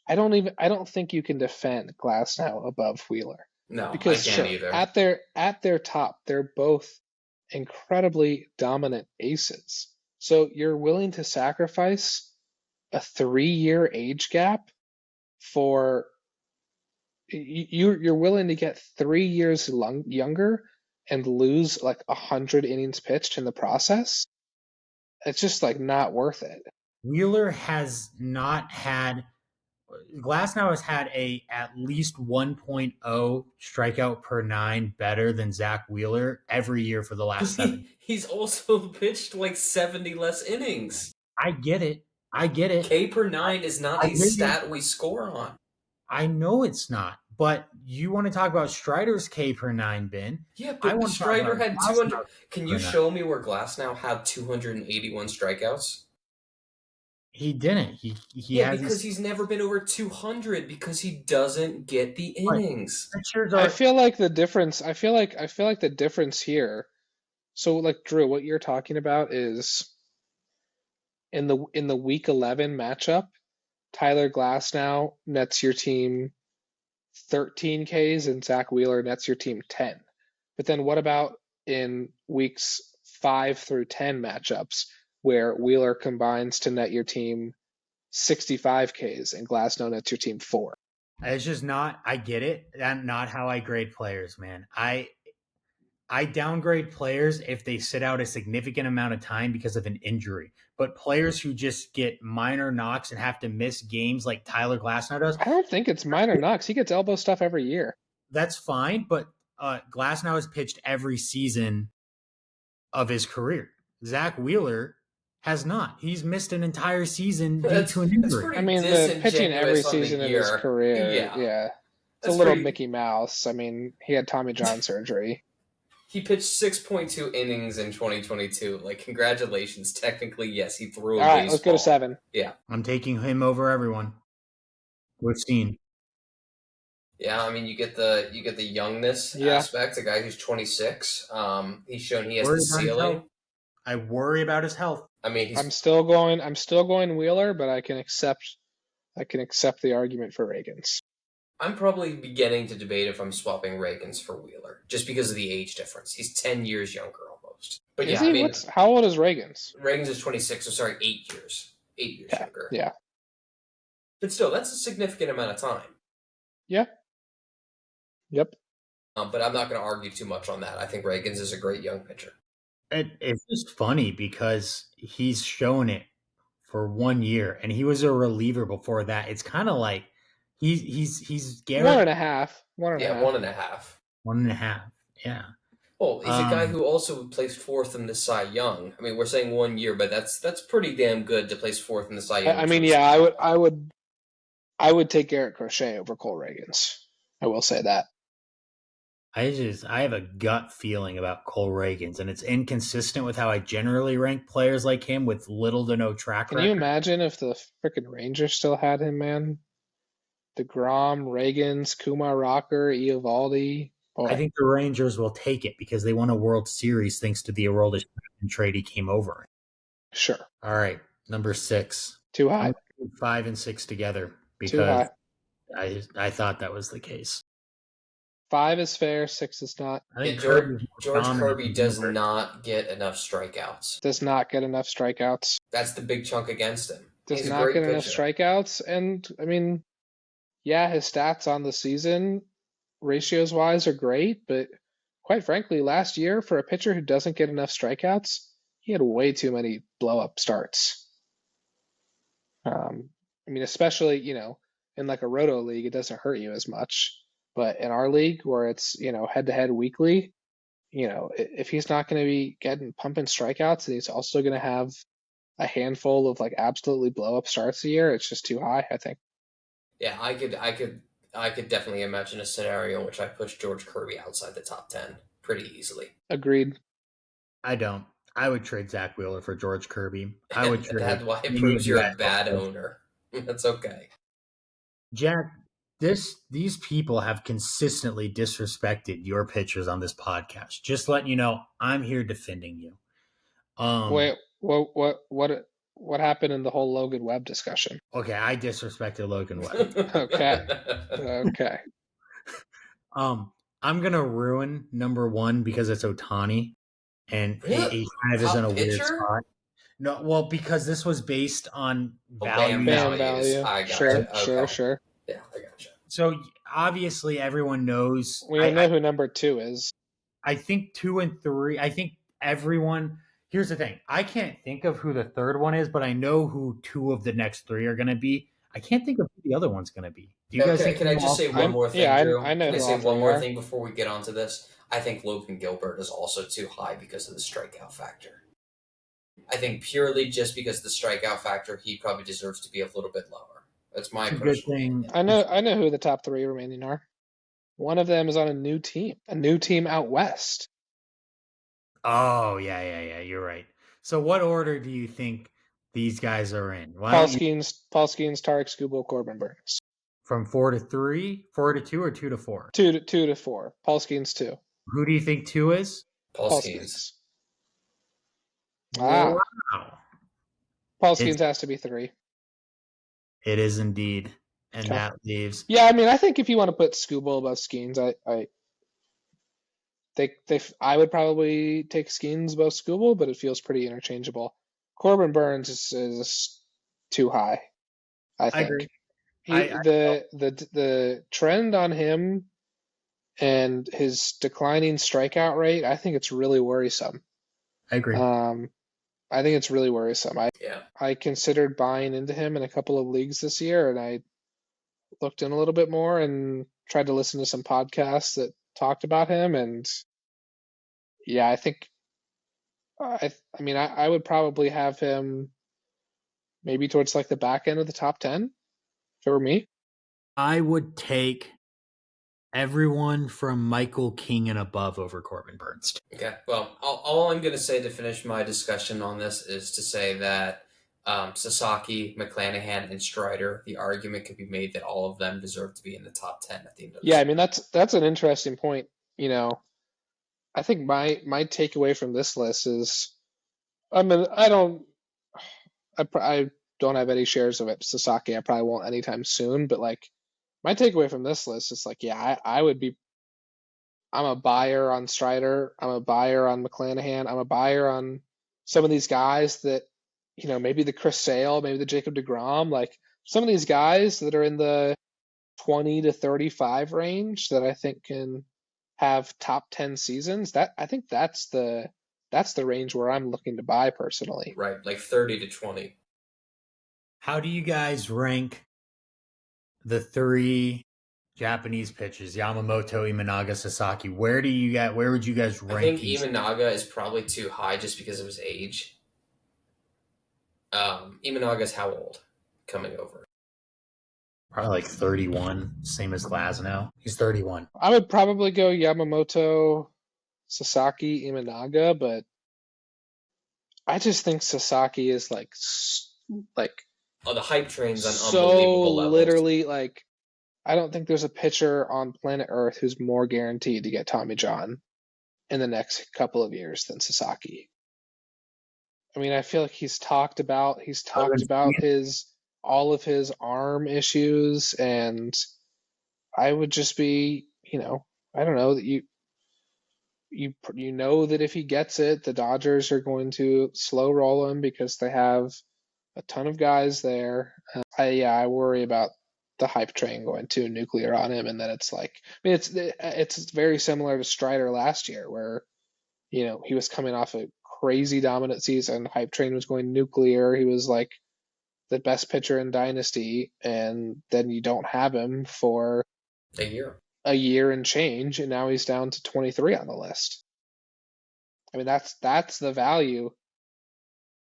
B: I don't think you can defend Glasnow above Wheeler.
C: No,
B: because
C: I can't either.
B: At their top, they're both incredibly dominant aces. So you're willing to sacrifice a 3-year age gap for you're willing to get 3 years younger and lose like 100 innings pitched in the process? It's just like not worth it.
A: Wheeler has not had Glasnow has had a at least 1.0 strikeout per 9 better than Zach Wheeler every year for the last 7.
C: He's also pitched like 70 less innings.
A: I get it.
C: K per 9 is not a stat we score on.
A: I know it's not. But you want to talk about Strider's K per 9, Ben?
C: Yeah, but Strider had 200. Can you show me where Glasnow had 281 strikeouts?
A: He didn't.
B: Because
C: he's never been over 200 because he doesn't get the innings.
B: I feel like the difference. I feel like the difference here. So, like Drew, what you're talking about is in the Week 11 matchup, Tyler Glasnow nets your team 13 Ks and Zach Wheeler nets your team 10. But then what about in weeks 5 through 10 matchups, where Wheeler combines to net your team 65 Ks and Glasnow nets your team 4?
A: It's just not, I get it. That's not how I grade players, man. I downgrade players if they sit out a significant amount of time because of an injury. But players who just get minor knocks and have to miss games like Tyler Glasnow does.
B: I don't think it's minor knocks. He gets elbow stuff every year.
A: That's fine, but Glasnow has pitched every season of his career. Zach Wheeler has not. He's missed an entire season due to an injury.
B: I mean, the pitching every season in his career, yeah. It's a little Mickey Mouse. I mean, he had Tommy John surgery.
C: He pitched 6.2 innings in 2022. Like, congratulations. Technically, yes, he threw a baseball.
B: All right, let's go to 7.
C: Yeah.
A: I'm taking him over everyone. We've seen.
C: Yeah, I mean, you get the youngness aspect. A guy who's 26. He's shown he has the ceiling.
A: I worry about his health.
C: I mean,
B: I'm still going Wheeler, but I can accept the argument for Reagans.
C: I'm probably beginning to debate if I'm swapping Reagans for Wheeler, just because of the age difference. He's 10 years younger almost. But
B: is he? How old is Reagans?
C: Reagans is 26, so sorry, 8 years. 8 years younger.
B: Yeah.
C: But still, that's a significant amount of time.
B: Yeah. Yep.
C: But I'm not going to argue too much on that. I think Reagans is a great young pitcher.
A: It's just funny because he's shown it for 1 year, and he was a reliever before that. It's kind of like he's
B: One
A: Garrett
B: and a half. One and a
C: Yeah,
B: half.
C: 1.5.
A: 1.5. Yeah.
C: Well, he's a guy who also placed fourth in the Cy Young. I mean, we're saying 1 year, but that's pretty damn good to place fourth in the Cy Young.
B: I mean, yeah, I would take Garrett Crochet over Cole Reagans. I will say that.
A: I have a gut feeling about Cole Reagans, and it's inconsistent with how I generally rank players like him with little to no track
B: Can
A: record.
B: you imagine if the freaking Rangers still had him, man? DeGrom, Reagans, Kumar Rocker, Eovaldi. Boy,
A: I think the Rangers will take it because they won a World Series thanks to the Aroldis trade he came over.
B: sure.
A: All right, number 6.
B: Too
A: I'm
B: high.
A: going to put 5 and 6 together
B: Too
A: because
B: high.
A: I thought that was the case.
B: 5 is fair. 6 is not.
A: I think
C: George Kirby does not get enough strikeouts.
B: Does not get enough strikeouts.
C: That's the big chunk against him.
B: Does
C: He's a
B: not
C: great
B: get enough
C: pitcher.
B: strikeouts. And, I mean, yeah, his stats on the season, ratios wise, are great. But quite frankly, last year, for a pitcher who doesn't get enough strikeouts, he had way too many blow up starts. I mean, especially, in like a roto league, it doesn't hurt you as much. But in our league, where it's, head to head weekly, if he's not going to be getting pumping strikeouts and he's also going to have a handful of like absolutely blow up starts a year, it's just too high, I think.
C: Yeah, I could definitely imagine a scenario in which I push George Kirby outside the top 10 pretty easily.
B: Agreed.
A: I don't. I would trade Zach Wheeler for George Kirby. I would trade.
C: That's why it proves you're a bad owner. That's okay.
A: Jack, these people have consistently disrespected your pitchers on this podcast. Just letting you know, I'm here defending you.
B: Wait, what happened in the whole Logan Webb discussion?
A: Okay, I disrespected Logan Webb.
B: Okay.
A: I'm gonna ruin number 1 because it's Ohtani, and he kind of is in a weird spot. No, well, because this was based on value.
B: Fan value.
C: I got
B: sure,
C: you.
B: Sure.
C: Yeah, I got you.
A: So obviously everyone knows.
B: We don't know who number 2 is.
A: I think 2 and 3. I think everyone. Here's the thing. I can't think of who the third one is, but I know who 2 of the next 3 are going to be. I can't think of who the other one's going to be. Do you guys think?
C: Can I just say one more thing,
B: yeah,
C: Drew?
B: I know.
C: Can I say one more thing before we get onto this? I think Logan Gilbert is also too high because of the strikeout factor. I think purely just because of the strikeout factor, he probably deserves to be a little bit lower. That's my personal opinion.
B: I know who the top 3 remaining are. One of them is on a new team out west.
A: Oh, yeah. You're right. So what order do you think these guys are in?
B: Paul Skeens, Tarek Skubal, Corbin Burns.
A: From 4 to 3, 4 to 2, or 2 to 4?
B: 2 to 4. Paul Skeens 2.
A: Who do you think 2 is?
C: Paul Skeens.
B: Wow. Paul Skeens
A: It's,
B: has to be 3.
A: It is indeed. And that leaves.
B: Yeah, I mean, I think if you want to put Skubal above Skeens, I would probably take Skeens above Skubal, but it feels pretty interchangeable. Corbin Burns is too high, I think.
A: I agree.
B: The trend on him and his declining strikeout rate, I think it's really worrisome.
A: I agree.
B: I think it's really worrisome. I considered buying into him in a couple of leagues this year, and I looked in a little bit more and tried to listen to some podcasts that talked about him, and yeah, I think I would probably have him maybe towards like the back end of the top 10 if it were me.
A: I would take everyone from Michael King and above over Corbin Burns.
C: Okay, well, all I'm going to say to finish my discussion on this is to say that Sasaki, McClanahan, and Strider, the argument could be made that all of them deserve to be in the top 10 at the end of the season.
B: I mean, that's an interesting point. I think my takeaway from this list is, I don't have any shares of it. Sasaki, I probably won't anytime soon, but like my takeaway from this list is like, yeah, I'm a buyer on Strider. I'm a buyer on McClanahan. I'm a buyer on some of these guys that, maybe the Chris Sale, maybe the Jacob deGrom, like some of these guys that are in the 20 to 35 range that I think can have top 10 seasons, that I think that's the range where I'm looking to buy personally.
C: Right, like 30 to 20.
A: How do you guys rank the three Japanese pitchers, Yamamoto, Imanaga, Sasaki? Where would you guys
C: I
A: rank
C: think
A: these?
C: Imanaga is probably too high just because of his age. Imanaga's how old coming over?
A: Probably like 31, same as Glasnow. He's 31.
B: I would probably go Yamamoto, Sasaki, Imanaga, but I just think Sasaki is like
C: Oh, the hype train's on
B: so
C: unbelievable levels.
B: literally like I don't think there's a pitcher on planet Earth who's more guaranteed to get Tommy John in the next couple of years than Sasaki. I mean, I feel like he's talked about his all of his arm issues, and I would just be, I don't know that you know that if he gets it, the Dodgers are going to slow roll him because they have a ton of guys there. I worry about the hype train going too nuclear on him, and then it's like, I mean, it's very similar to Strider last year, where he was coming off a crazy dominant season. Hype train was going nuclear. He was like the best pitcher in Dynasty, and then you don't have him for
C: a
B: year and change, and now he's down to 23 on the list. I mean, that's the value.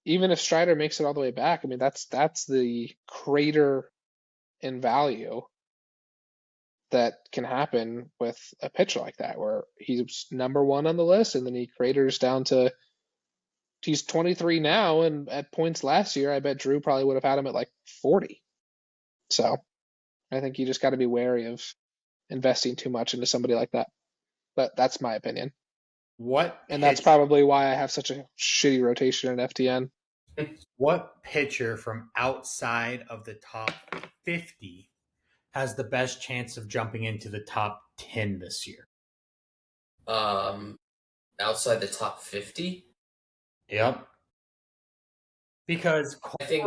B: Even if Strider makes it all the way back, I mean, that's the crater in value that can happen with a pitcher like that, where he's number one on the list, and then he craters down to he's 23 now, and at points last year, I bet Drew probably would have had him at like 40. So I think you just got to be wary of investing too much into somebody like that. But that's my opinion. And that's probably why I have such a shitty rotation in FTN.
A: What pitcher from outside of the top 50 has the best chance of jumping into the top 10 this year?
C: Outside the top 50?
A: Yep. Because
C: I think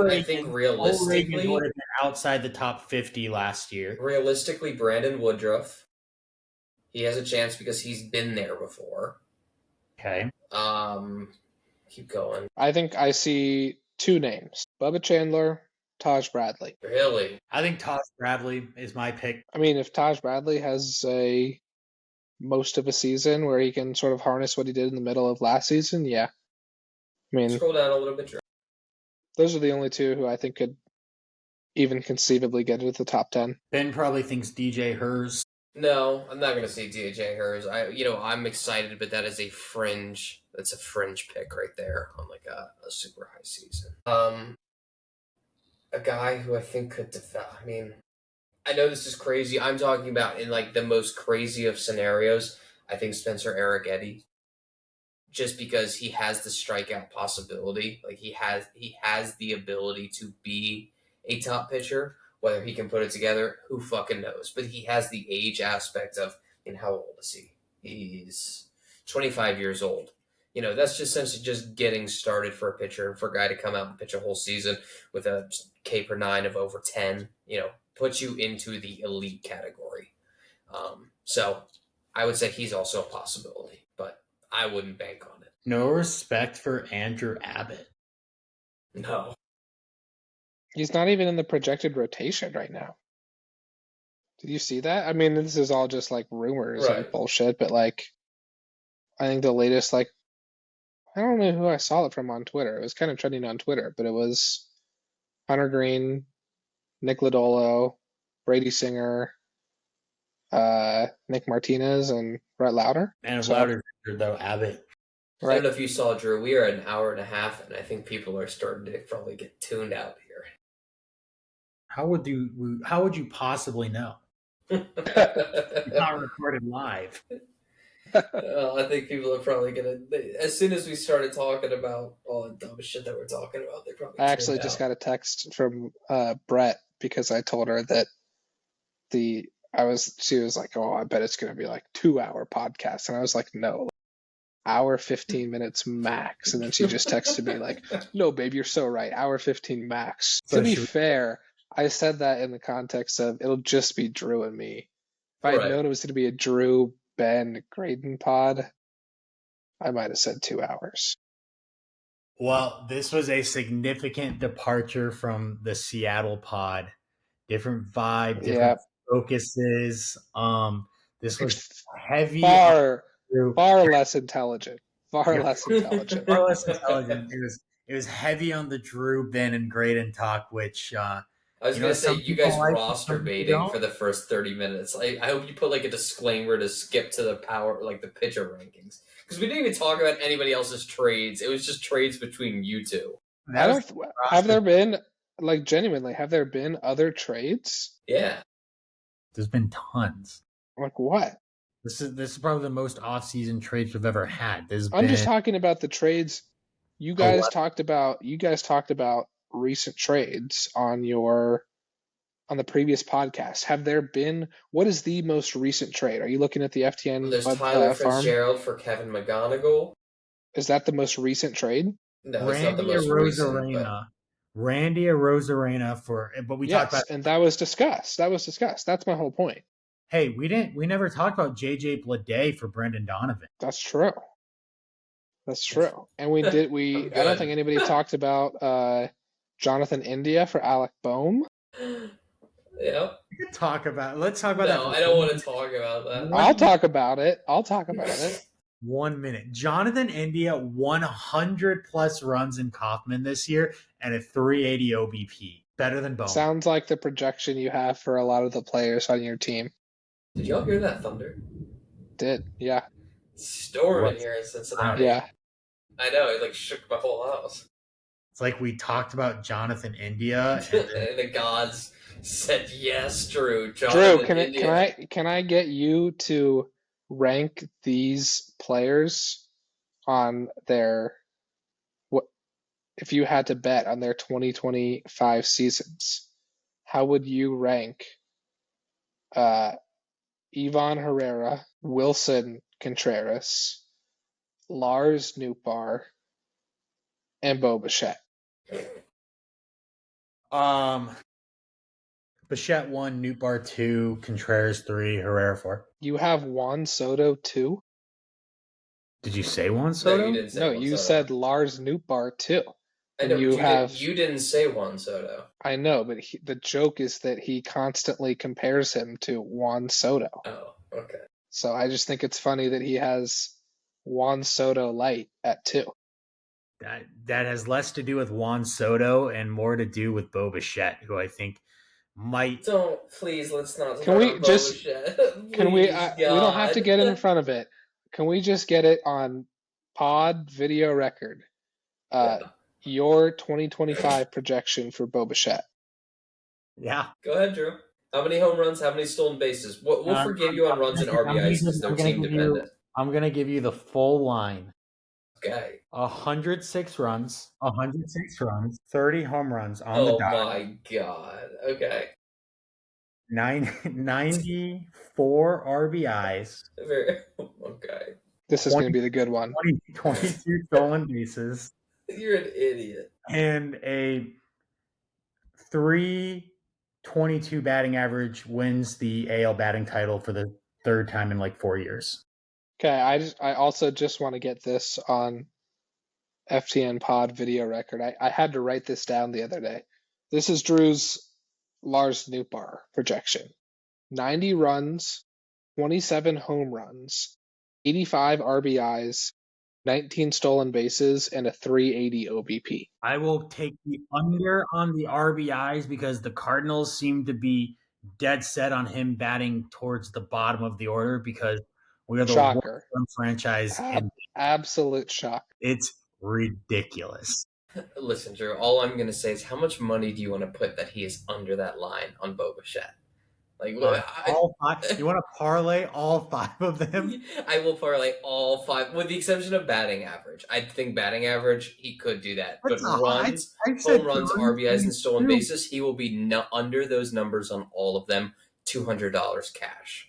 C: realistically
A: would have been outside the top 50 last year.
C: Realistically, Brandon Woodruff. He has a chance because he's been there before.
A: Okay.
C: Keep going.
B: I think I see two names: Bubba Chandler, Taj Bradley.
C: Really?
A: I think Taj Bradley is my pick.
B: I mean, if Taj Bradley has most of a season where he can sort of harness what he did in the middle of last season, yeah. I mean,
C: scroll down a little bit.
B: Those are the only two who I think could even conceivably get into the top 10.
A: Ben probably thinks DJ Hers.
C: No, I'm not going to say DJ Hers. I'm excited, but that is a fringe. That's a fringe pick right there on like a super high season. A guy who I think could develop. I mean, I know this is crazy. I'm talking about in like the most crazy of scenarios. I think Spencer Arrighetti, just because he has the strikeout possibility. Like he has the ability to be a top pitcher. Whether he can put it together, who fucking knows? But he has the age aspect of, and how old is he? He's 25 years old. That's just essentially just getting started for a pitcher, and for a guy to come out and pitch a whole season with a K per 9 of over 10, puts you into the elite category. So I would say he's also a possibility, but I wouldn't bank on it.
A: No respect for Andrew Abbott.
C: No.
B: He's not even in the projected rotation right now. Did you see that? I mean, this is all just like rumors and bullshit, but like, I think the latest, like, I don't know who I saw it from on Twitter. It was kind of trending on Twitter, but it was Hunter Green, Nick Lodolo, Brady Singer, Nick Martinez, and Brett Lauder.
A: And if Lauder's injured, though, Abbott.
C: Right. I don't know if you saw, Drew. We are at an hour and a half, and I think people are starting to probably get tuned out here.
A: How would you possibly know? It's not recorded live.
C: I think people are probably as soon as we started talking about all the dumb shit that we're talking about, they probably.
B: I actually just got a text from Brett because I told her that she was like, "Oh, I bet it's going to be like 2-hour podcast," and I was like, "No, hour 15 minutes max." And then she just texted me like, "No, babe, you're so right. Hour 15 max." So to be fair, I said that in the context of it'll just be Drew and me. If I had known it was going to be a Drew, been Graydon Pod, I might have said 2 hours.
A: Well, this was a significant departure from the Seattle pod. Different vibe, different
B: Yeah,
A: focuses. This was
B: it's
A: heavy on
B: far,
A: Drew.
B: far less intelligent. Far
A: Yeah,
B: less intelligent.
A: far less intelligent. It was heavy on the Drew, Ben, and Graydon talk, which
C: I was gonna say
A: some
C: you
A: people
C: guys
A: like and
C: roster
A: some people
C: baiting
A: don't.
C: for the first 30 minutes. I hope you put like a disclaimer to skip to the power, like the pitcher rankings, because we didn't even talk about anybody else's trades. It was just trades between you two.
B: I
A: That was
B: don't.
A: the
B: Have
A: roster.
B: there been, like, genuinely? Have there been other trades?
C: Yeah,
A: There's been tons.
B: Like what?
A: This is probably the most off-season trades we've ever had. There's
B: I'm just
A: been
B: talking about the trades. You guys
A: 11.
B: talked about. You guys talked about recent trades on the previous podcast. Have there been? What is the most recent trade? Are you looking at the FTN
C: there's Tyler
B: farm?
C: Fitzgerald for Kevin McGonigal.
B: Is that the most recent trade?
C: No, it's not the
A: Randy
C: most recent, but
A: Arozarena. Randy Arozarena but we talked about,
B: Yes, and that was discussed. That's my whole point.
A: hey, we never talked about JJ Bleday for Brendan Donovan.
B: That's true. That's true. And we did.
C: I'm
B: I don't
C: good.
B: think anybody talked about Jonathan India for Alec Boehm.
C: Yep.
A: Let's talk about that
C: No,
A: for
C: I don't want to talk about that.
B: I'll talk about it. I'll talk about it.
A: 1 minute. Jonathan India 100 plus runs in Kaufman this year and a 380 OBP. Better than Bowman.
B: Sounds like the projection you have for a lot of the players on your team.
C: Did y'all hear that thunder?
B: Did, yeah.
C: Storming here in Cincinnati.
B: Yeah.
C: I know, it like shook my whole house.
A: It's like we talked about Jonathan India.
C: And the gods said yes, Drew.
B: Drew,
C: Jonathan
B: can I get you to rank these players on their what if you had to bet on their 2025 seasons? How would you rank Ivan Herrera, Wilson Contreras, Lars Nootbaar, and Bo Bichette?
A: Bichette 1, Nootbaar 2, Contreras 3, Herrera 4.
B: You have Juan Soto 2?
A: Did you say Juan
C: No,
A: Soto?
C: you didn't say
B: No,
C: Juan
B: you
C: Soto.
B: said Lars Nootbaar 2.
C: I know,
B: you
C: you didn't say Juan Soto.
B: I know, but the joke is that he constantly compares him to Juan Soto.
C: Oh, okay.
B: So I just think it's funny that he has Juan Soto light at 2.
A: That has less to do with Juan Soto and more to do with Bo Bichette, who I think might.
C: Let's not.
B: Can we just? Can we?
C: God.
B: We don't have to get it in front of it. Can we just get it on pod video record? Your 2025 projection for Bo Bichette.
A: Yeah.
C: Go ahead, Drew. How many home runs? How many stolen bases? We'll forgive you on runs and RBIs because they're team dependent.
A: I'm gonna give you the full line.
C: Okay.
A: 106 runs, 30 home runs on the dot.
C: Oh my god. Okay.
A: 94 RBIs.
C: Okay.
B: This is going to be the good one.
A: 22 stolen bases.
C: You're an idiot.
A: And a 322 batting average wins the AL batting title for the third time in like 4 years.
B: Okay, I also just want to get this on FTN pod video record. I had to write this down the other day. This is Drew's Lars Nootbaar projection. 90 runs, 27 home runs, 85 RBIs, 19 stolen bases, and a 380 OBP.
A: I will take the under on the RBIs because the Cardinals seem to be dead set on him batting towards the bottom of the order because we are the
B: Shocker.
A: worst franchise.
B: Absolute shock.
A: It's ridiculous.
C: Listen, Drew, all I'm going to say is how much money do you want to put that he is under that line on Bo Bichette? Like,
A: all five. You want to parlay all 5 of them?
C: I will parlay all 5, with the exception of batting average. I think batting average, he could do that.
A: That's
C: but runs, home runs, RBIs, and stolen bases, he will be under those numbers on all of them. $200 cash.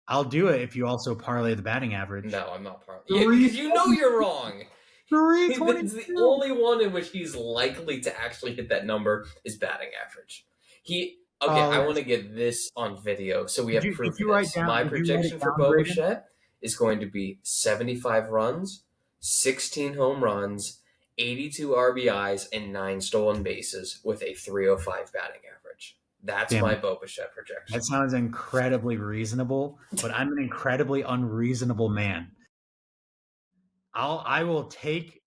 A: I'll do it if you also parlay the batting average.
C: No, I'm not parlaying. You know you're wrong. It's the only one in which he's likely to actually hit that number is batting average. I want to get this on video so we have proof of this. My projection for Bo Bichette is going to be 75 runs, 16 home runs, 82 RBIs, and 9 stolen bases with a 305 batting average. That's
A: Damn,
C: my Bo Bichette projection.
A: that sounds incredibly reasonable, but I'm an incredibly unreasonable man. I will take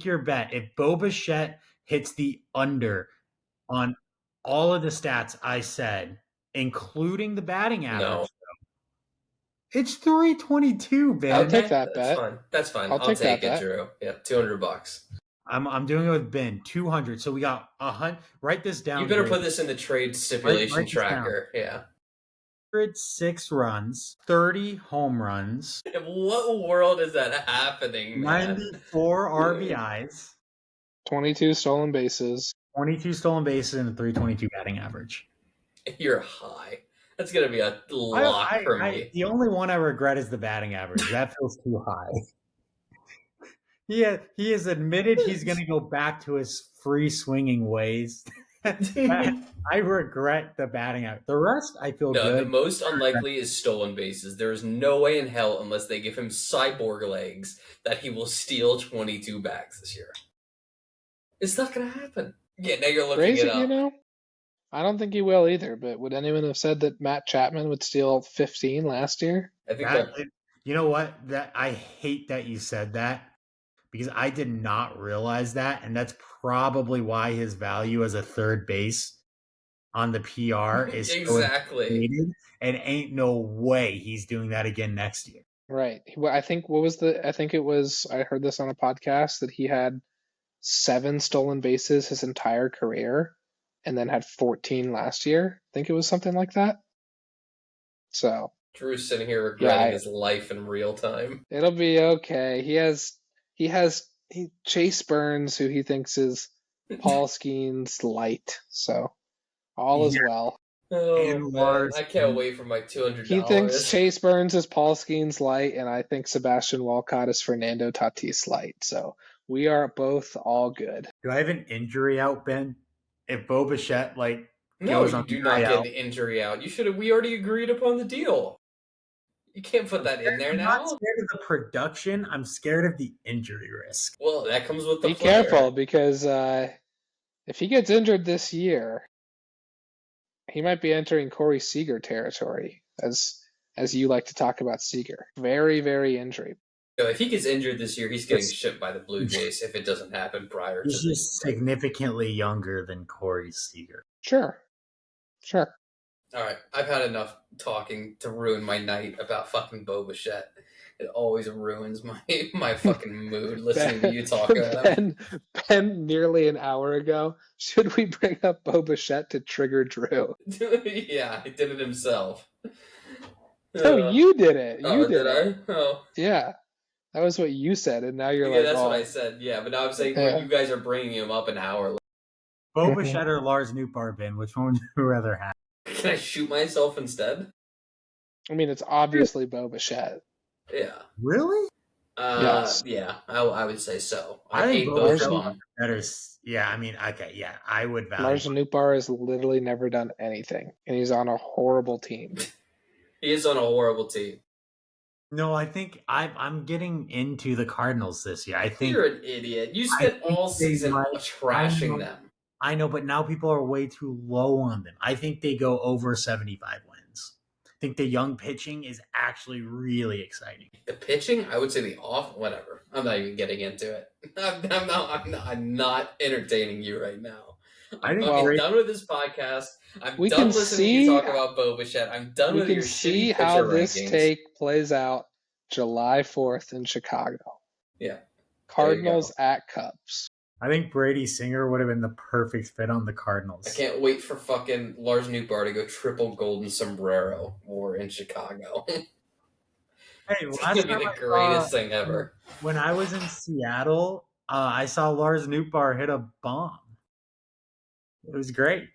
A: your bet. If Bo Bichette hits the under on all of the stats I said, including the batting
C: No.
A: average, it's 322,
B: I'll
A: Ben.
B: take
C: Okay,
B: that
C: that's
B: bet.
C: fine. That's fine.
B: I'll
C: I'll
B: take that
C: take it,
B: bet.
C: Drew. Yeah, $200.
A: I'm doing it with Ben. 200. So we got 100. Write this
C: You
A: down,
C: better
A: Greg.
C: put this in the trade stipulation
A: Write this down.
C: tracker. Yeah.
A: 106 runs, 30 home runs,
C: In what world is that happening, man?
A: 94 RBIs,
B: 22 stolen bases.
A: 22 stolen bases, and a 322 batting average.
C: You're high. That's gonna be a lock for me.
A: The only one I regret is the batting average. That feels too high. He has admitted he's going to go back to his free swinging ways. I regret the batting average. The rest, I feel
C: No, the
A: good.
C: most unlikely is stolen bases. There is no way in hell, unless they give him cyborg legs, that he will steal 22 bags this year. It's not gonna happen. Yeah, now you're looking
B: Crazy,
C: it up.
B: I don't think he will either, but would anyone have said that Matt Chapman would steal 15 last year?
C: I think that
A: You know what? That I hate that you said that because I did not realize that, and that's probably why his value as a third base on the PR is
C: exactly.
A: so inflated, and ain't no way he's doing that again next year.
B: Right. I think I heard this on a podcast that he had 7 stolen bases his entire career and then had 14 last year. I think it was something like that. So
C: Drew's sitting here regretting his life in real time.
B: It'll be okay. He has Chase Burns, who he thinks is Paul Skeens light. So all is well.
C: Oh man, I can't wait for my $200.
B: He thinks Chase Burns is Paul Skeens light, and I think Sebastian Walcott is Fernando Tatis light. So we are both all good.
A: Do I have an injury out, Ben? If Bo Bichette
C: no, you do not get an injury out. We already agreed upon the deal. You can't put that in there now.
A: I'm not scared of the production. I'm scared of the injury risk.
C: Well, that comes with the
B: Be
C: player.
B: careful, because if he gets injured this year, he might be entering Corey Seager territory, as you like to talk about Seager. Very, very injury.
C: No, if he gets injured this year, he's getting shipped by the Blue Jays if it doesn't happen prior to
A: He's just significantly younger than Corey Seager.
B: Sure.
C: All right, I've had enough talking to ruin my night about fucking Bo Bichette. It always ruins my fucking mood listening to you talk about him.
B: Ben, nearly an hour ago, should we bring up Bo Bichette to trigger Drew?
C: Yeah, he did it himself.
B: No, you did it. You
C: did I? Oh.
B: Yeah. That was what you said, and now you're
C: like, that's what I said. Yeah, but now I'm saying you guys are bringing him up an hour later.
A: Bo Bichette or Lars Nootbaar, Ben? Which one would you rather have?
C: Can I shoot myself instead?
B: I mean, it's obviously Bo Bichette.
C: Yeah.
A: Really?
B: Yes.
C: Yeah, I would say so.
A: I think Bo Bichette better. Yeah, I mean, okay, yeah, I would value.
B: Lars Nootbaar has literally never done anything, and he's on a horrible team.
C: He is on a horrible team.
A: No, I think I'm getting into the Cardinals this year. I think
C: you're an idiot. You spent all season trashing them.
A: I know, but now people are way too low on them. I think they go over 75 wins. I think the young pitching is actually really exciting.
C: The pitching, I would say the off, whatever. I'm not even getting into it. I'm not entertaining you right now. I'm done with this podcast. I'm done listening to you talk about Bo Bichette. I'm done with your shitty pitcher rankings. We can see how this take
B: plays out July 4th in Chicago.
C: Yeah.
B: Cardinals at Cubs.
A: I think Brady Singer would have been the perfect fit on the Cardinals.
C: I can't wait for fucking Lars Nootbaar to go triple golden sombrero war in Chicago.
A: Hey,
C: it's going to be the greatest thing ever.
A: When I was in Seattle, I saw Lars Nootbaar hit a bomb. It was great.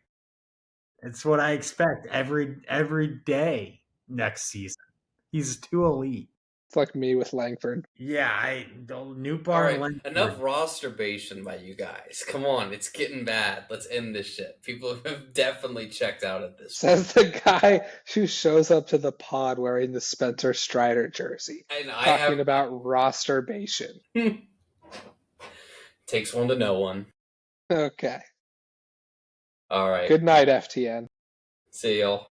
A: It's what I expect every day next season. He's too elite.
B: It's like me with Langford.
A: Yeah, Newt
C: All
A: Bar and
C: right, enough
A: Lindford.
C: rosterbation by you guys. Come on, it's getting bad. Let's end this shit. People have definitely checked out at this point.
B: Says the guy who shows up to the pod wearing the Spencer Strider jersey,
C: And I
B: talking
C: have
B: about rosterbation.
C: takes one to know one.
B: Okay.
C: All right,
B: Good night, FTN.
C: see y'all.